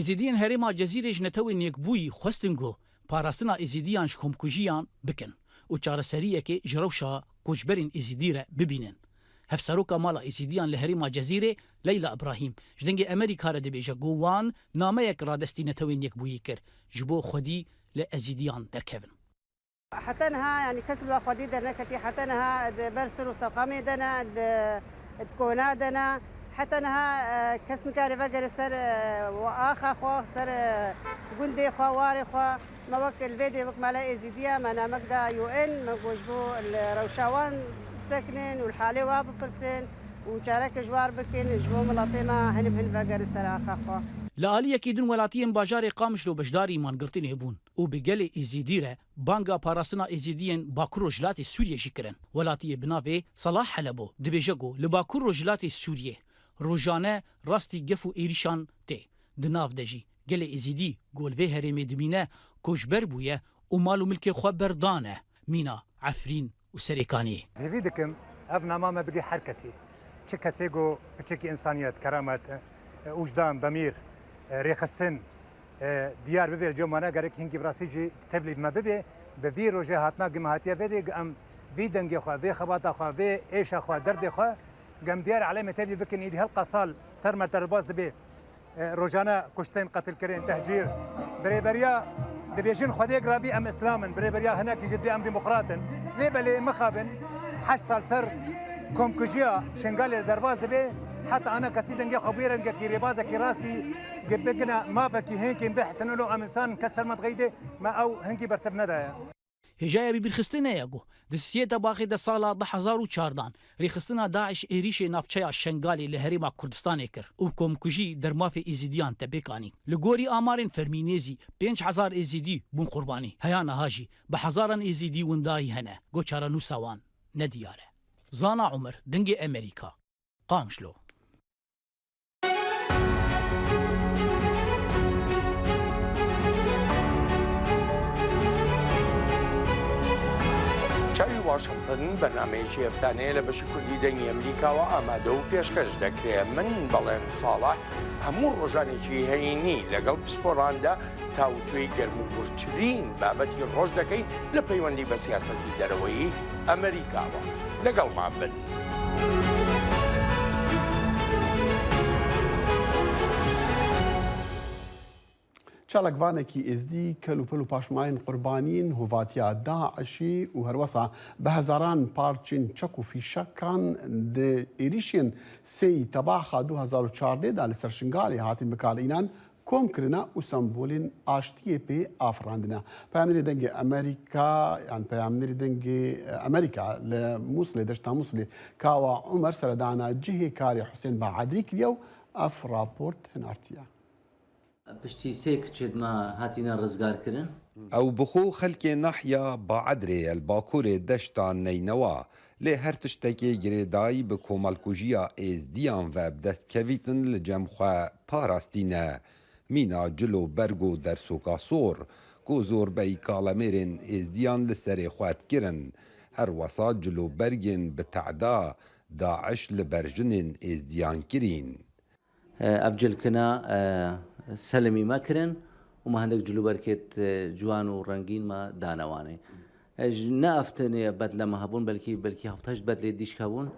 ئێزیدیان هەرێما جەزیرێ ژنەتەوەی نێکبووی خواستنگۆ پاراستنا ئێزیدیان کۆمکوژیان بکەن و چارەسەریەکێ ji rewşa koçberên êzîdî re bibînin. Hevseroka mala êzîdiyan li herêma Cezîrê Leyla İbrahîm ji dengê Amerîka re dibêje got wan nameyek radestî netewên yekbûyî kir ji bo xwedî li êzîdiyan derkevin. حتى انها يعني كسب خدي درنكتي حتى انها برسل وسقامي دنا تكونا دنا حتى انها كسن كاري فقر سر واخا خو سر جندي خو واري خو موكل فيديو وك مالا ازيديا مانا مقدا يو ان مقوجبو الروشاوان سكنين والحالي واب برسن وشارك جوار بكين جبو ملاطيما هن فقر سر اخا خو لە ئالیەکی دن وڵاتیان باژارێ قامشلۆ بەشداری مانگرتنê bûn û bi gelê êzîdî re banga parastina êzîdiyên Bakur û jilatê Sûriye jî kirin. Welatiyê bi navê Salah Helebo dibêje got li Bakur û jilatê Sûriye rojane rastî gef û êrîşan tê. Di nav de jî gelê êzîdî gol vê herêmê dibîne koçber bûye û mal û milkê xwe berdane mîna Efrîn û Serêkaniyê. Hêvî dikim ev nama me bigî her kesî çi kesê got piçekî insaniyet keramet ûjdan demîr رێخستن دیار ببێ جۆمانە گەرەك هینگی براسیجی تەبلی مە ببێ بە وی ڕۆژێ هاتنا گمهاتیە vêdê ئەم vî dengê xwe vê xebata xwe vê êşa xwe derdê xwe gem diyar elêmê tevlî bikin îdî helqa sal ser mertebebaz dibê rojane kuştên qetilkirin tehcîr birêberiya dibêjin xwedê giravî em İslamın birêberiya hinekî jî em demokratin lê belê mixabin 8 sal ser komkujiya şingalê derbas dibê حتى أنا كسيد نجي خبيرا نجي ربازة كراستي جبنا ما فكي هنكي بحسن له إنسان كسر ما تغيده ما أو هنكي برسبنا ده. هجايا بیرخستنه یگو دسیتا باقی د سالا 2014 ریخستنا داعش ایریش نافچیا شنگالی له هریما کردستان کر او کومکوجی در مافی ازیدیان تبکانی لګوري امارن فرمینیزی 5000 ازیدی بون قربانی هیانا هاجی به هزاران ازیدی وندای هنه گوچارا نو سوان ندیاره زانا عمر دنګ امریکا قامشلو چاوی واشنگتن بەرنامەیەکی هەفتانەیە لە بەشی کوردی دەنگی ئەمریکاوە ئامادە و پێشکەش دەکرێت من بەڵێن ساڵح هەموو ڕۆژانێکی هەینی لەگەڵ پسپۆراندا تاوتوێی گەرموگورترین بابەتی ڕۆژ دەکەین لە پەیوەندی بە سیاسەتی دەرەوەی ئەمریکاوە لەگەڵمان بن. چالاکوانێکی ئێزدی کەلوپەل و پاشماین قوربانین هوڤاتیا داعشی و هەروەسا بە هەزاران پارچین چەک و فیشەکان ئێریشێن سێی تەباخا 2014دا لەسەر شنگالی هاتین بەکارهێنان کۆمکردنا و سمبۆلین ئاشتیە پێ ئافراندنە. پەیامنەری دەنگی ئەمریکا یان پەیامنەری دەنگی ئەمریکا لە مووسڵێ دەشتا مووسڵێ کاوە عومەر سەردانا جهێ کاری حوسێن بەعادری کردە و ئەف راپۆرت هەنارتیە. پشتی سێ کچێتمە هاتیە ڕزگارکردن ئەو بخۆ خەلکێ نەحیا بەعەدرێ ئەلباکوورێ دەشتان نەینەوە لێ هەر تشتێکێ گرێدایی بە کۆمەڵکوژیە ئێزدیان ڤە بدەستکەویتن لە جەمخوا پاراستینە مینا جلو بەرگ و دەرسۆکا سۆر کۆ زۆربەی کاڵەمێرێن ئێزدیان لە سەرێ خواتکردن هەروەسا جلو بەرگێن بە تەعدا داعش لە بەرژنێن ئێزدیان کرین ئەفجلکنا سەلمی مەکردن ومە هەندێک جلوبەرکێت جوان و ڕەنگینمە دانەوانێ نەئەفتنێ بەد لەمە هەبوون بەلکی هەفتهشت بەد لێ دیشکە بوون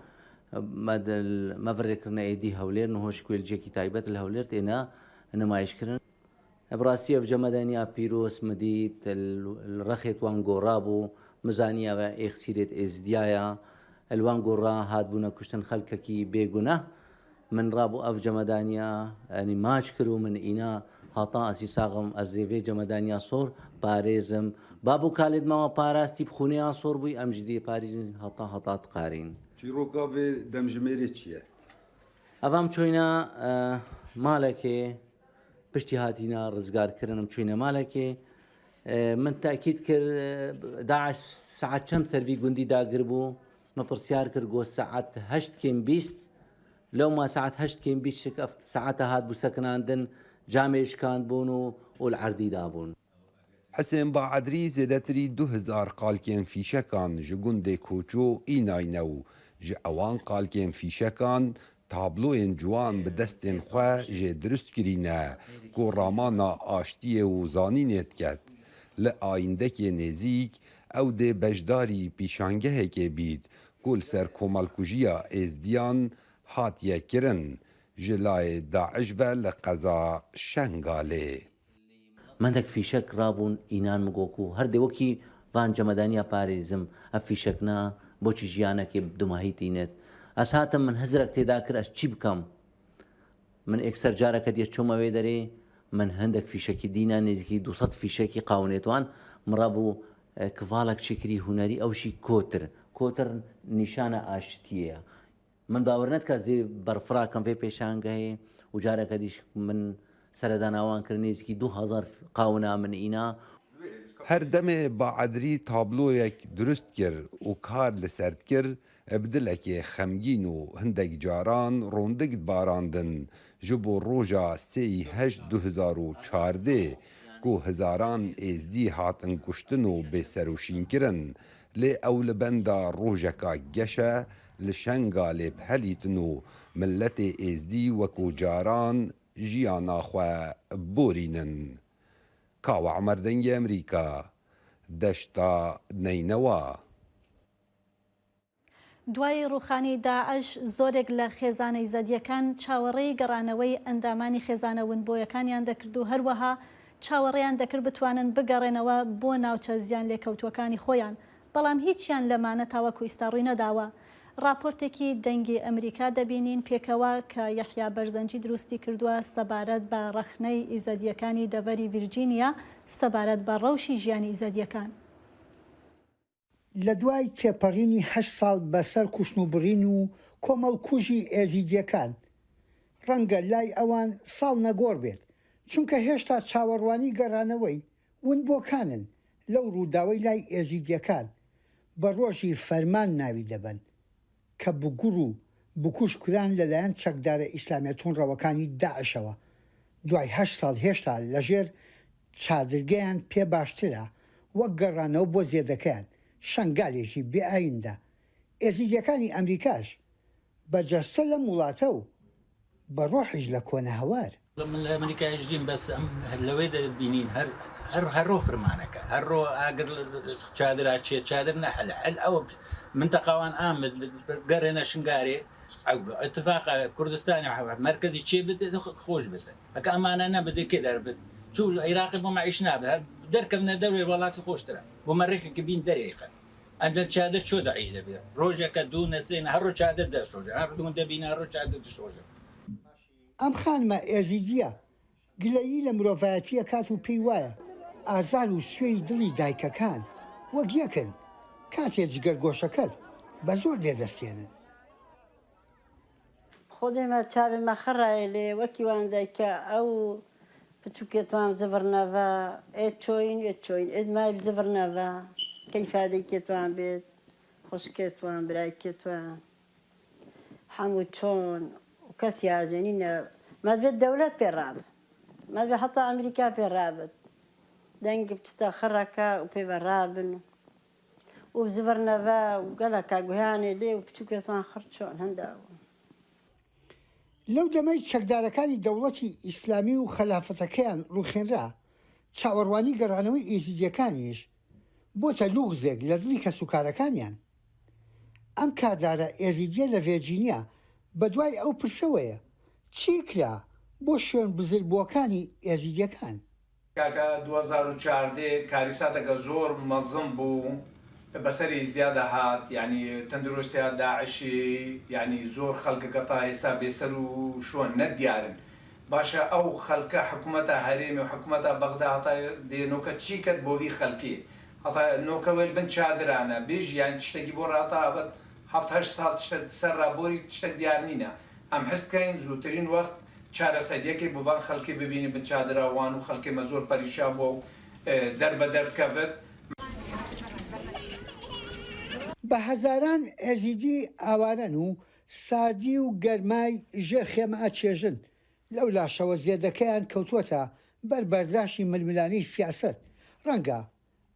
مەڤڕێکردنە ئێدی هەولێر نهۆش کوێلجێکی تایبەت لە هەولێر تێنا نمایشکردن ئەبڕاستی ئەفجەمەدانیا پیرۆس مدیت ڕەخێت وان گۆڕا بوو مزانیاوە ئێخسیرێت ئێزدیایە ئەلوان گۆڕا هاتبوونە کوشتن خەلکەکی بێگونە من رابو اف جمدانيا يعني ماش كرو من اينا هاطا اسي ساغم ازريفي جمدانيا صور باريزم بابو خالد ما باراستي بخونيا صور بي ام جدي باريزن هاطا تقارين چیرۆکاوێ دەمژمێرێ چییە؟ ئەڤام چۆینە مالێکێ پشتی هاتینا ڕزگارکردنم چوینە مالێکێ من تاکید کرد داعش سعات چەند سەروی گوندی داگر بوو مەپرسیار کرد گۆ سعات 8 لو ما ساعات 8 كين بيش ساعتها هاد بوسكناندن جامێشکاند بوون و ئولعەردی دابوون. حسێن باعەدری زێدەتری 2000 قالکێن فیشەکان ji gundê Koço înayne û ji ewan qalkên fîşekan tabloyên ciwan bi destên xwe jê dirust kirîne ku ramana aştiyê û zanînê diket. Li ayîndekê nêzik ew dê beşdarî pîşangehekê bît ku li ser komelkujiya êzdiyan hatiye kirin ji layê Daeş ve li qeza Şengalê. مندك فیشک رابوون ئینان مگۆکو هەردێوەکی وان جەمەدانیا پارێزم ئە فیشەکنا بۆچی ژیانەکێ دوماهی تینێت ئەس هاتم من هەزرێک تێدا کرد ئەس چی بکەم من ئێکسەر جارەکە دێت چۆمەوێ دەرێ من هەندێک فیشەکی دینا نێزیکی 200 فیشەکی قاونێتوان مڕابوو کڤاڵک چێکری هوەری ئەوشی کۆتر نیشانە ئاشتیە من باوەڕ نەت کەس دێ بەرفراکەم فێ پێشانگەهەیە و جارەکە دیش من سەرداناوانکردنێزیکی 2000 قاونا من ئینا هەر دەمێ باعەدری تابلۆیەک دروست کرد و کار لەسەرد کرد بدلێکێ خەمگین و هەندێک جاران ڕۆندەک باراندن ji bo roja 2014 ku hezaran êzdî hatin kuştin û bêserûşînkirin lê ew li benda rojeka geşe li Şengalê bhelîtin û milletê êzdî wekû caran jiyana xwe borînin. Kawa Emer dengê Amerîka deşta Neynewa. دوای ڕوخانی داعش زۆرێک لە خێزانەی زەدیەکان چاوەڕێی گەڕانەوەی ئەندامانی خێزانە ونبۆیەکانیان دەکرد و هەروەها چاوەڕێیان دەکرد بتوانن بگەڕێنەوە بۆ ناوچە زیان لێکەوتوەکانی خۆیان بەڵام هیچیان لەمانە تاوەکو ئیستاڕووی نەداوە. راپۆرتێکی دەنگی ئەمریکا دەبینین پێکەوە کە یەحیا بەرزەنجی دروستی کردووە سەبارەت بە ڕەخنەی ئیزەدیەکانی دەڤەری ڤیرجینیا سەبارەت بە ڕەوشی ژیانی ئیزەدیەکان. لە دوای تێپەڕینی 8 ساڵ بەسەر کوشن و بڕین و کۆمەڵکوژی ئێزیدیەکان ڕەنگە لای ئەوان ساڵ نەگۆڕ بێت چونکە هێشتا چاوەڕوانی گەڕانەوەی ونبۆکانن لەو ڕووداوەی لای ئێزیدیەکان بە ڕۆژی فەرمان ناوی دەبن کە بگوڕ و بکوشکران لەلایەن چەکدارە ئیسلامیەتون ڕەوەکانی داعشەوە دوای 8 ساڵ هێشتا لەژێر چادرگەیان پێ باشترە وەک گەڕانەوە بۆ زێدەکەیان شنگالێکی بێئایندا. ئێزیدیەکانی ئەمریکاش بەجەستە لە وڵاتە و بە ڕۆحیش لە کۆنە هەوار. من لە ئەمریکایش دیم بەس لەوەی دەبینین هەرڕۆ فرمانەکە هەرڕۆ ئاگر چادرا چێت چادر نەحل ئەوە منتەقاوان ئامد گەڕێنە شنگارێ اتفاقا کوردستانی مرکزی چێ بدێت خۆش بێت ئەکە ئەمانە نەبدێ کێ دەربێت چوو عێراقی بۆ معیش نابێت دەرکەونە دەروێ وڵاتی خۆشترە بۆ مەڕێکێکی بین دەرێخە ئەم لە چادر چۆ دەعی دەبێت ڕۆژێکە دوو نەسێنە هەڕۆ چادر دەشۆژە هەردوون دەبینە هەڕۆ چادر دەشۆژە. ئەم خانمە ئێزیدیە گلەیی لە مرۆڤایەتیە کات و پێی وایە ئازار و سوێی دڵی دایکەکان وەک یەکن کاتێ جگەرگۆشەکەت بە زۆر لێدەستێنن. خۆدێمە چاوێمە خڕایە لێ وەکی وان دایکە ئەو بچووکێتوان زڤڕنەڤە ئێت چۆین ئێت چۆین ئێت مای بزڤڕنەڤە کەیفادەیکێتوان بێت خوشکێتوان برایکێتوان هەموو چۆن و کەسی ئاژێنینە مەدبێت دەولەت پێڕابێت مەدبێت هەتا ئەمریکا پێڕابێت دەنگی بچتە خڕەکە و پێ بەڕابن و زڤڕنەڤە و گەلەکە گویانێ لێ و بچووکێتوان خڕ چۆن هەنداوە. لەو دەمەی چەکدارەکانی دەوڵەتی ئیسلامی و خەلافەتەکەیان ڕوخێنرا چاوەڕوانی گەڕانەوەی ئێزیدیەکانیش بۆتە لوغزێک لە دڵی کەسوکارەکانیان. ئەم کاردارە ئێزیدیە لە ڤێرجینیا بە دوای ئەو پرسەوەیە چی کرا بۆ شوێن بزربووەکانی ئێزیدیەکان. کاکە 2014 کاریساتەکە زۆر مەزم بوو بەسەری زیادە هات ینی تەندروستیا داعشی ینی زۆر خەڵکەکە تا ئێستا بێسەر و شۆن نەدیارن باشە ئەو خەڵکە حکوومەتە هەرێمی و حکوومەتە بەغدا هەتا دێنۆکە چی کرد بۆوی خەڵکی هەتا نۆکەوەل بن چادرانە بێژ یان تشتێکی بۆ ڕاتاوەت 7 ساڵ تشتە سەر ڕابۆری تشتێک دیار نینە ئەم هەستکەین زووترین وەخت چارەسەدیەکی بوان خەڵکی ببینی بن چادراوان و خەڵکێمە زۆر پەریشا بۆ و دەربە دەرکەوت. بە هەزاران ئێزیدی ئاوارەن و ساردی و گەرمای ژێر خێمە ئاچێژن لەولا شەوە زێدەکەیان کەوتووەتە بەر بەرداشی ململانەی سیاست ڕەنگە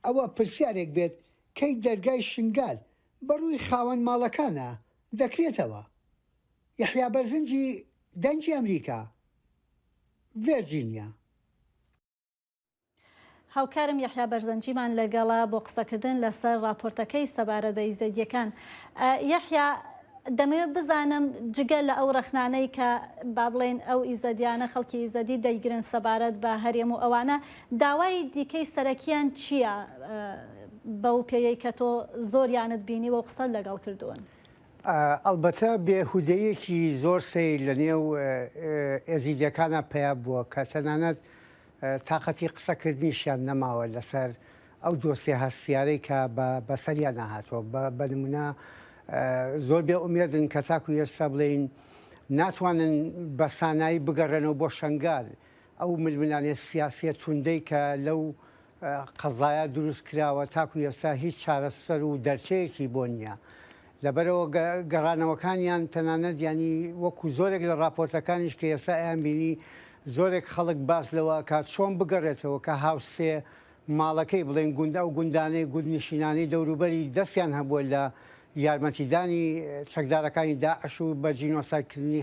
ئەوە پرسیارێک بێت کەی دەرگای شنگال بەڕووی خاوەن ماڵەکانە دەکرێتەوە. یەحیا بەرزنجی دەنگی ئەمریکا، ڤێرجینیا. هاوکارم یەحیا بەرزەنجیمان لەگەڵا بۆ قسەکردن لەسەر راپۆرتەکەی سەبارەت بە ئیزدیەکان. یەحیا دەمەوێت بزانم جگە لە ئەو ڕەخنانەی کە با بڵێن ئەو ئیزدیانە خەڵکی ئیزدی دەیگرن سەبارەت بە هەرێم و ئەوانە داوای دیکەی سەرەکیان چییە بەو پێیەی کە تۆ زۆریانت بینی و قسە لەگەڵ کردوون؟ ئەلبەتە بێهودەیەکی زۆر سەیر لە نێو ئێزیدیەکانە پیا بووە کە تەنانەت تااقەتی قسەکردنیشیان نەماوە لەسەر ئەو دۆسیە هەستیارەی کە بەسەریان نەهاتوە. بە نمونە زۆر بێ ئومێدن کە تاکو ئێستا بڵین ناتوانن بە سانایی بگەڕێنەوە بۆ شنگال ئەو ململانێ سیاسیە توندەی کە لەو قەزایە دروست کراوە تاکو ئێستا هیچ چارەسەر و دەرچەیەکی بۆ نییە. لەبەرەوە گەڕانەوەکانیان تەنانەت ینی وەکو زۆرێک لە راپۆرتەکانیش کە ئێستا ئەیان بینی زۆرێک خەڵک باس لەوە کات چۆن بگەڕێتەوە کە هاوسێ ماڵەکەی بڵێن گوندا و گوندانەی گوندنشینانی دەوروبەری دەستیان هەبووە لە یارمەتیدانی چەکدارەکانی داعش و بە جینۆسایدکردنی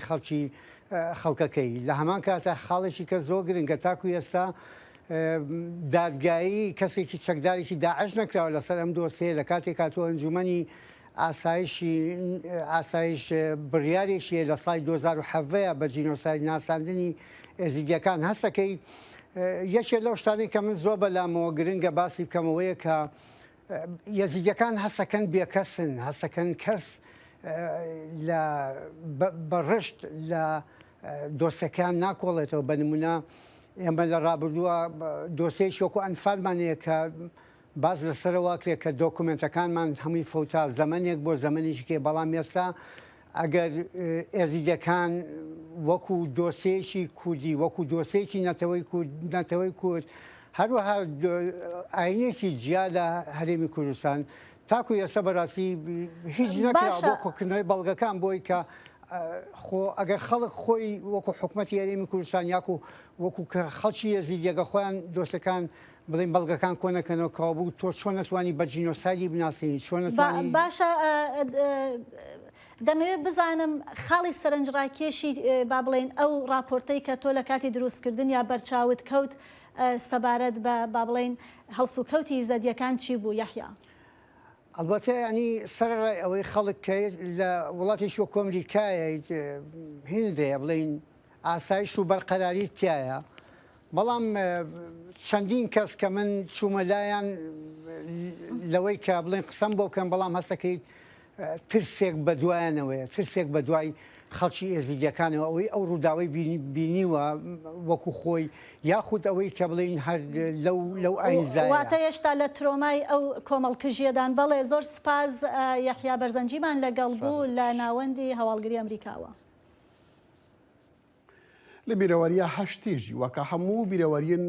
خەڵکەکەی. لە هەمان کاتە خاڵێکی کە زۆر گرنگە تاکو ئێستا دادگایی کەسێکی چەکدارێکی داعش نەکراوە لەسەر ئەم دۆسێ لە کاتێک کاتۆ ئەنجومەنی ئاسایش بڕیارێکیە لە سای 2007 بە جینۆساید ناساندنی ئێزیدیەکان هەستەکەی. یەکێک لەو شتانەی کە من زۆر بەلامەوە گرنگە باسی بکەمەوەیە کە یەزیدیەکان هەستەکەن بێکەسن، هەستەکەن کەس بەڕشت لە دۆسەکان ناکۆڵێتەوە. بە نمونە ئێمە لە ڕابردووە دۆسەیەکی وەکو ئەنفالمانەیە کە باز لەسەرەوە کرێت کە دۆکومنتەکانمان هەمووی فەوتا زەمانێک بۆ زەمەنیشکێ بەڵام ئێستا ئەگەر ئێزیدیەکان وەکو دۆسەیەکی کوردی وەکو دۆسەیەکی نەتەوەی کورد هەروەها ئاینێکی جیا لە هەرێمی کوردستان تاکو ئێستا بەڕاستی هیچ نەکراوە بۆ کۆکردنەوەی بەڵگەکان بۆی کە ئەگەر خەڵک خۆی وەکو حکوومەتی هەرێمی کوردستان یاکو وەکو کە خەڵکی ئێزیدیەکە خۆیان دۆستەکان بڵین بەڵگەکان کۆنەکەنەوە کەوا بوو تۆ چۆن نەتوانی بە جینۆسایدی بناسیی چۆن نەتوانی. باشە دەمەوێت بزانم خاڵی سەرنجڕاکێشی با بڵێن ئەو راپۆرتەی کە تۆ لە کاتی دروستکردن یا بەرچاوت کەوت سەبارەت بە با بڵێن هەڵسوکەوتی ئیزدیەکان چی بوو یەحیا؟ ئەلبەتە ینی سەرڕای ئەوەی خەڵک لە وڵاتێکی وەکو ئەمریکایە هێندەیە بڵین ئاسایش و بەرقەراری تایە. بەڵام چەندین کەس کە من چوومەلایەن لەوەی کە بڵێن قسەم بۆ بکەم بەڵام هەستەکەیت ترسێک بە دوایانەوەیە ترسێک بە دوای خەڵکی ئێزیدیەکانەوە ئەوەی ئەو ڕووداوی بینیوە وەکو خۆی یاخود ئەوەی کە بڵین هەر لەو ئاینزای واتە هێشتا لە ترۆمای ئەو کۆمەڵکژیەدان بەڵێ زۆر سپاس یەحیا بەرزەنجیمان لەگەڵ بوو لە ناوەندی هەواڵگری ئەمریکاوە. لە بیرەوەریە هەشتێژی وەکە هەموو بیرەوەریین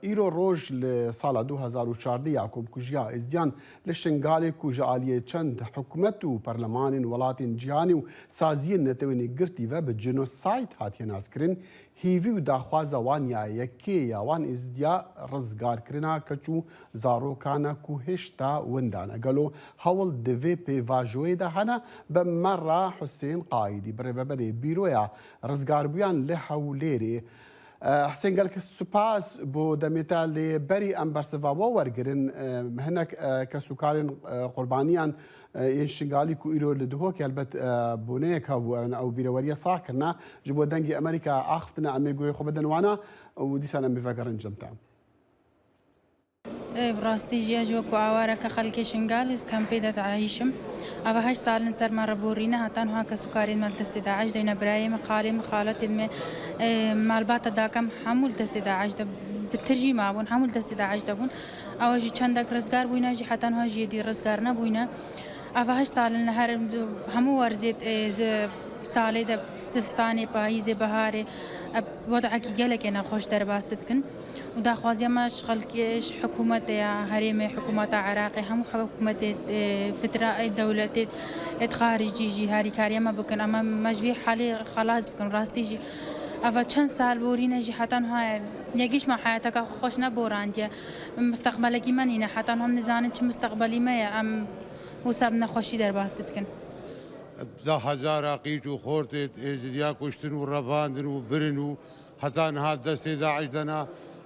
ئیرۆ ڕۆژ لە ساڵە 2014 یاکۆب کوژیا ئێزدیان لە شنگالێک و ژەعالیە چەند حکوومەت و پەرلەمانین وڵاتین جیهانی و سازیین نەتەوێنی گرتیڤە بە جنۆساید هاتیە ناسکردن هیوی و داخوازە وانیا یەکێ یاوان ئێزدیا ڕزگارکردنا کەچ و زارۆکانە و هێشتا وندانە گەلۆ هەوڵ دەوێ پێڤاژۆیدا هەنە بە مەڕا حوسێن قایدی بڕێبەبەرێ بیرۆیە ڕزگاربوویان لە هەولێرێ حسێن گەلکە سوپاس بۆ دەمێتە لێبەری ئەم بەرسەڤاوە وەرگرن هەنێک کە سوکارن قوربانیان این شنگالی کو ایرو لدهو که البته بونه که او بیروریه ساکرنا جبو دنگی امریکا آختنا امیگوی خوب دنوانا و دیسان ام بفکرن جمتام. براستی جیاجو کو آواره که خالق شنگال کم پیدا تعیشم. أبا هاش سالن سر مرة بورينا هاتان هاك سكارين مال تستداعش دينا براي مخالي مخالط إدمي مالبات داكم حمول تستداعش ده بالترجمة أبون حمول تستداعش دبون أو جي چندك رزقار بوينا جي حتان ها جي دي رزقارنا بوينا أبا هاش سالن هر همو ورزيت سالي ده سفستاني بايزي بهاري وضعك جلك أنا خوش درباست كن ودا خوازي ماش خلقيش حكومة هريمة حكومة عراقي هم حكومة فترة دولة خارجي جي هاري كاريا ما بكن أما مجبي حالي خلاص بكن راستي جي ئەە چەند سال بۆرینەژی حتان وایە یەکیشمە حیاتەکە خۆش نەبۆڕاندیە مستەقبلەکی منینە حتان هەم نزانن چ مستەقبلی مەیە ئەم وساب نەخۆشی دەرباست بکەن. ده هزار قیت و خۆرتێت ئێزریا کوشتن و ڕەڤاندن و برن و هەتان هات دەستێ داعش دەنا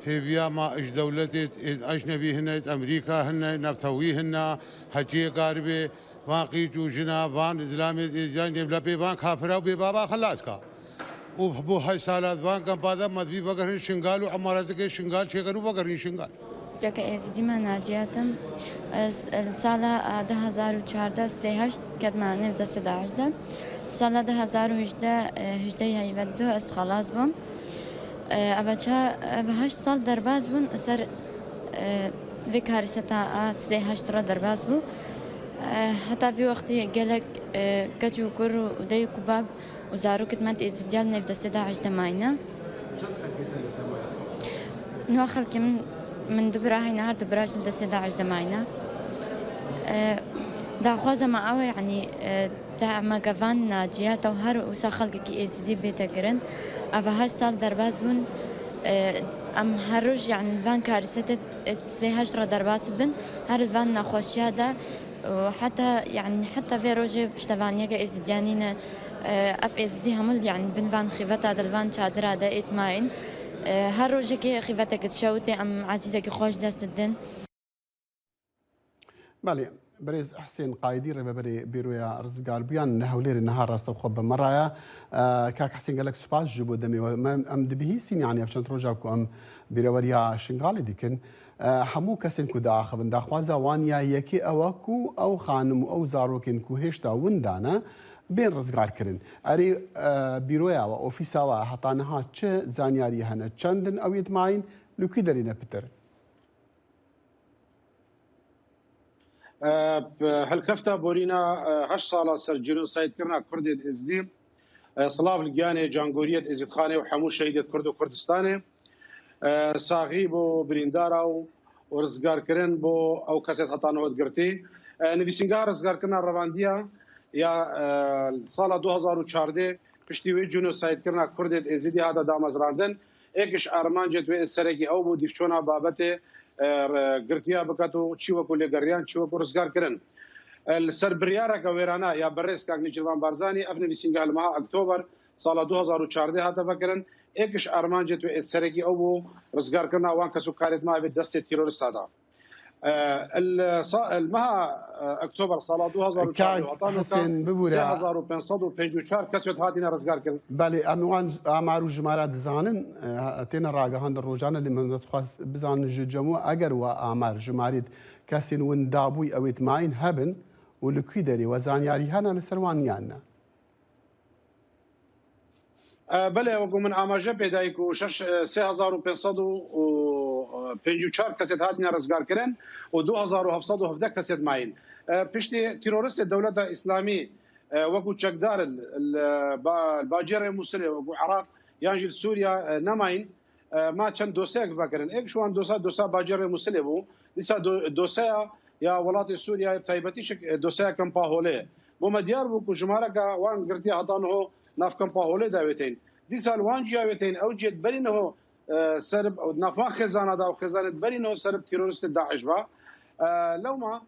هێویا ما ئەش دەولەتێت ئەژنەبی هەنێت ئەمریکا هەنە نەفتەوی هەنا هەچیە کاربێ وان قیت و ژنا وان ئیسلامێت ئێزیان لێ لە پێوان کافرا و بێ بابا خەلاسکە و بۆ هەی سالات وان کەمپادە مەدبی بەگەڕین شنگال و ئەمارەتەکەی شنگال چێگەن و بەگەڕین شنگال. جاکە ئێزیدیمە ناجیاتم ساڵە 2014 سێهشت کەتمانێ دەستە داعشدا ساڵە 2018 هەیڤەتدۆ ئەس خەلاص بووم ئەبەچە بەهشت ساڵ دەرباز بوون سەر vê karîse ta sêheşt re derbas bû heta vê wextî gelek keç û kur û deyê ku bab û zarokek me êzîdiyal nêvdestê Daeş de mayne niha xelkê min dibira heyne her dibiraj li destê Daeş de mayne daxwaza me ew e yanî me gevan naciya te her wisa xelkekî êzîdî bête kirin ev heşt sal derbas bûn ام هر روز يعني الفان كارثة زي هجرة درباس بن هر الفان نخوشيا ده وحتى يعني حتى في روجي بشتفانيا كإزديانين اف ازدي همل يعني بن فان خيفتا ده الفان شادرة ده اتماين هر روجي كي خيفتا كتشوتي ام عزيزة كي خوش دست الدن. بله بريز حسين قايدي ربابري بيرويا رزقار بيان نهولير النهار راستو خب مرايا كاك حسين قالك سباس جبو دمي ام دبهيسين يعني افشان تروجاكو ام بيرواريا شنغالي ديكن همو كسين كو داخبن داخوازا وانيا يكي اوكو او خانم او زاروكن كو هشتا وندانا بين رزقار كرن اري بيرويا و اوفيسا و حطانها چه زانياري هنا چندن او يتماين لوكي درينا بتر هالكفته بورينا 8 ساله سر جنوسايد كرنا كرد ازدي صلاف الجاني جانغوريه ازيد خاني وحمو شهيد كرد وكردستاني صاغي بو بريندارا ورزقار كرن بو او كاسيت خطانه ودقرتي نفيسنجار رزقار كرنا روانديا يا ساله 2014 پشتی وی جنوسايد كرنا كرد ازيدي هذا دامزراندن اكش ارمانجت و سرگي او بو ديفچونا بابته گرتیا بکاتو چی وکو لګریان چی وکو روزګار کړن السربریاره کا ویرانا یا برس کا نجوان بارزانی ابن سنگال ما اکتوبر سال 2014 هدف کړن اكش ارمانجت و سرگي او روزګار کړنا وان کسو کارت ما به دسته تیرورست ادا المها اكتوبر سال 2014 حسين ببورا 3554 كسوت هاتينا روزګار کړن بله اموان امارو جمارات زانن تينا راغهان روجانا اللي من خاص بزان جمو اگر و امار جماريد كاسين ون دابوي اويت ماين هبن ولكيدري وزانياري هنا لسروانيانا بله وقو من آماجه پیدایکو 3554 کسید هاتینا رزگار کرن و 2717 کسید ماین پشتی تیرورست دولت اسلامی وقو چکدار الباجر موسلی وقو عراق یانجل سوریا نماین ما چند دوسیه بکرن ایک شوان دوسا باجر موسلی بو دیسا دوسیه یا ولات سوریا تایبتی شک دوسیه کمپا هوله بو مدیار بو جماره کا وان گرتی هاتانو ناف کمپا هوله داوتين دي سال وان جاوتين او جد برينه سرب او نافان خزانه دا او خزانه برينه سرب تيرورست داعش با لو ما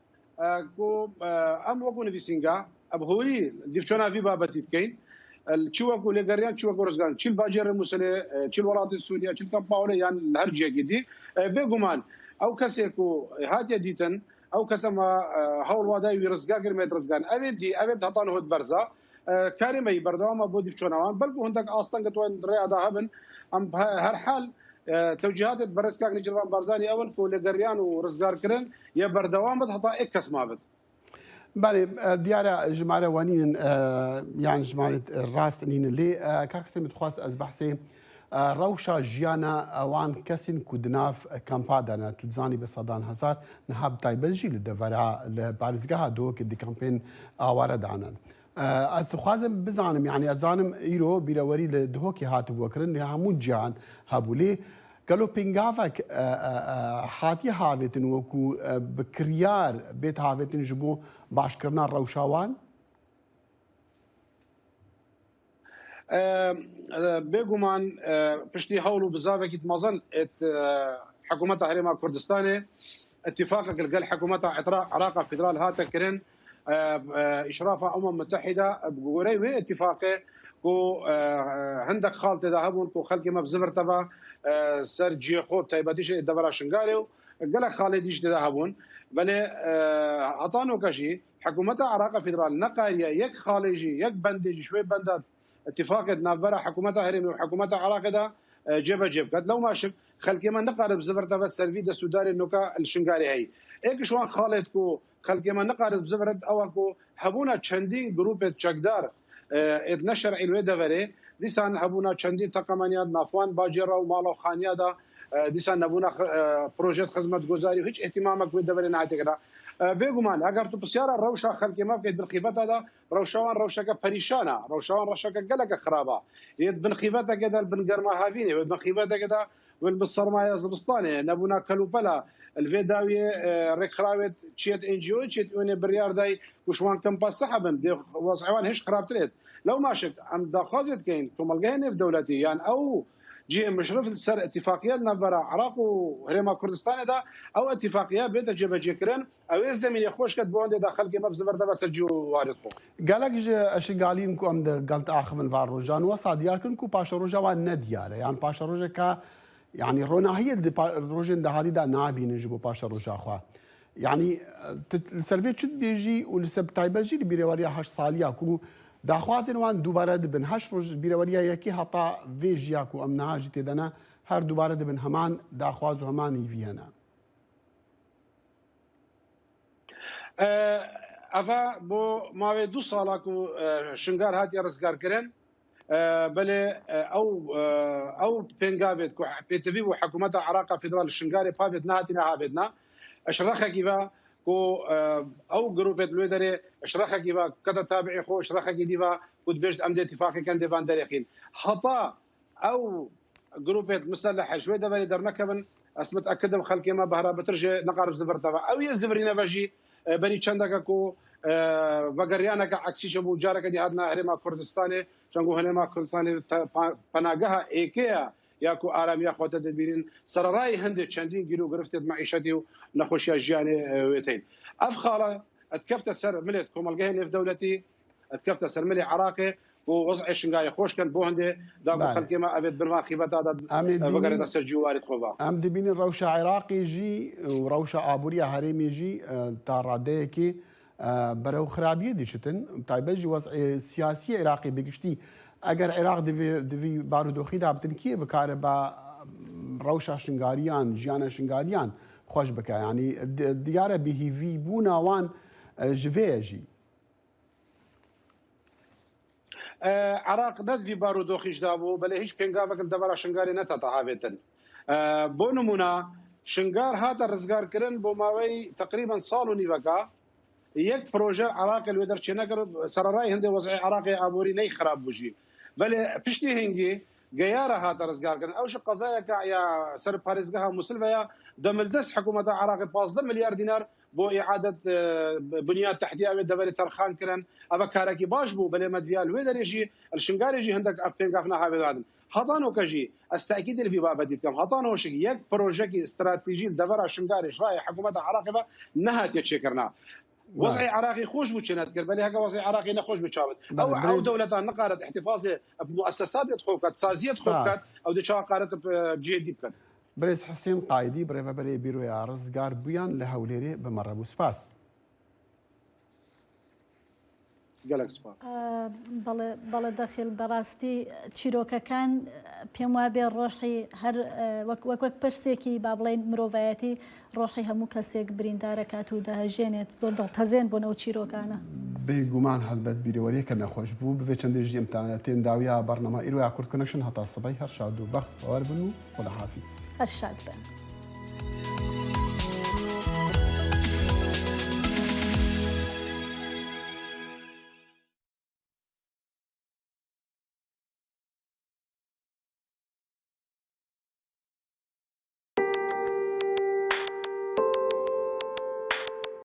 كو ام وكو نفيسينغا ابهوري ديفچونا في بابتي كاين الچوكو لغريان چوكو رزغان چيل باجر مسله چيل ولات سوريا چيل كمپا هوله يعني الهرجه جدي بيغمان او كسيكو هاتي ديتن او كسما هول واداي رزقا كلمه رزقان ابدي ابد هطان هود برزا كارمي بردوما بودي فشونوان بلكو هندك اصلا قطوين رياضه هبن ام هر حال توجيهات برسكاك نجران بارزاني اول كو لغريان ورزقار كرن يا بردوام بتحطا اكس مابد بله ديارة جماعة وانين يعني جماعة الراس نين اللي كاكسي متخواست از بحثي روشا جيانا اوان كسين كودناف كامبادانا تزاني بصدان هزار نهاب تايبلجي لدفرها لبارزقها دوك دي كامبين اوارد عنان از تخوازم بزانم يعني ازانم ايرو بيروري لدهوكي هاتو بوكرن همو جيان هابولي قالوا بينغافك حاتي هافتن وكو بكريار بيت هافتن جبو باش كرنا روشاوان بێگومان پشتی هەوڵ و بزاوێکی مەزن حکوومەتە هەرێما کوردستانê اتفاقك لەگەڵ حکوومەتە عراق فدرال هاتە kirin ئیشرافە ئەمم متحیدا بگۆرەی وێ اتفاقê ku hindek xal têda hebûn ku xelkê me bi zivir teva ser ciyê xwe taybetî jî devera Şingalê û gelek xalê dî jî têda hebûn belê hetanoka jî حکوومەتە عراق فدرال neqariye yek xalê jî yek bendê jî şwê benda اتفاقê navbera حکوومەتە herêmê û حکوومەتە Iraqê de cêbecê biket lew maşik xelkê me neqare bi zivir teve servî destûdarê noka li Şingalê heyî êkî wan xalê ku xelkê me neqare bi zivir ew ku hebûna çendîn grûpê çekdar êd neşerî wê deverê dîsan hebûna çendîn teqemeniya navxwan bacêra û maloxaniya da dîsan nebûna proje xizmetguzarî hiç ihtimamek wê deverê nehate kira bêguman eger tu pisyara rewşa xelkê me bikêt binxîbeta da rewşa wan rewşeke perîşan e rewşa wan rewşeke geleke xirab e êd binxîbetekê de bin germa havînê wê binxîbetekê de wê bi sermaya zibistanê nebûna kelûpela li vê dawiyê rêkxirawê çiyet NGO çiyet wênê biryar day ku ji wan kempa sihe bin dê wezî wan hêj xirabtir êd lew maşik em daxwazê dikin komelgehê nêvdewletî yan ew cihê mişrif li ser itîfaqiya navbera Iraq û Herêma Kurdistanê de ew itîfaqiya bête cêbecêkirin ew ê zemînê xweş ket bi wendê de xelkê me bi zivir deve ser cî û warî xwe gelek ji şingalîn ku em di gel axivin var rojan wesa diyar kirin ku paşa roja wan ne diyar e yan paşa rojeka yani ronahiyê rojên dehadî de nabînin ji bo paşa roja xwe yani li ser vê çi dibêjî û li ser taybet jî li bîrêweriya heşt saliya ku daxwazên wan dubare dibin heşt roj bîrêweriya yekî heta vê jiya ku em niha jî têde ne her dubare dibin heman daxwaz û heman îvî hene ev bo mavê du sala ku Şingal hatiye rizgarkirin belê ew pêngavê ku pêtivî û hekûmeta Iraqa Fedral Şingalê pavêt nehatîne havêdna eşrexekî ve ku ew grûpê li wê derê eşrexekî ve kete tabiî xwe eşrexekî dîva ku dibêjit em dê itîfaqekan dêvan derêxîn heta ew grûpê miselehe ji wê deverê dernekevin ez mitekidim xelkê me behrabetir jê neqare bi zivir teve ew yê zivirîne ve jî berî çendeke ku vegeryaneke eksî ji bû careke dî hatina Herêma Kurdistanê çengo Herêma Kurdistanê penageha êkê ye ya ku aramiya xwe te dibînin sererayê hindê çendîn gîr û girîftê meîşetî û nexweşiya jiyanê wê tên ev xala etkefte ser milê komelgehê nêvdewletî etkefte ser milê Iraqê û wezî Şingalê xweş kin bo hindê da ku xelkê me evê birvan xîbeta da vegerê de ser cî û warî xwe ve em dibînin rewşa Iraqê jî û rewşa abûriya herêmê jî ta radeyekê berew xirabiyê dîçitin taybet jî wezî siyasî Iraqê bigiştî eger Iraq divî barûdoxî da bitin kê bikare be rewşa şingaliyan jiyana şingaliyan xweş bike yanî diyare bihîvî bûna wan ji vê ye jî Iraq nedivî barûdoxî ji dabû belê hiç pêngavek devera Şingalê netata havêtin bo nimûna Şingal hate rizgarkirin bo maveyî teqrîben sal û nîveka yek proje Iraqê li wê derçê nekir sererayê hindê wezî Iraqê aborî ney xirab bû jî belê piştî hingî geyara hate rizgarkirin ew ji qezayeka ya ser parêzgeha Musil veya demildest hekûmeta Iraqê 15 milyar dînar bo îadet bunyat tehtiya wê deverê terxan kirin ev karekî baş bû belê me diviya li wê derê jî li Şingalê jî hindek ev pêngavna havê dadin hetanoka jî ez tekîdê li vî babetî dikim hetanoşik yek projekî stratejî li devera Şingalê ji rayê hekûmeta Iraqê ve nehatiye çêkirina وضع عراقي خوش بو چنات كر بل هكا وضع عراقي نخوش بچاوت او دولتان نقارت احتفاظي بمؤسسات خوكات سازيت خوكات او دي قارت بجهه دي بكت بريس حسين قايدي بريفا بري بيرو يا رزقار بيان لهوليري بمربو سپاس گەلک سپاس بەڵێ دەخیل بەڕاستی چیرۆکەکان پێم وابێ ڕۆحی هەر وەک پرسێکی با بڵێن مرۆڤایەتی ڕۆحی هەموو کەسێک بریندارەکات و دەهەژێنێت زۆر دڵتەزێن بۆ نەو چیرۆکانە بێگومان هەلبەت بیرەوەریەکە نەخۆش بوو ببێ چەندێژی تێن داویە بەرنەما ئیرۆیا کورد کۆنەکشن هەتا سبەی هەر شاد و بەخت باوەر بن و خۆدا حافیز هەر شاد بن.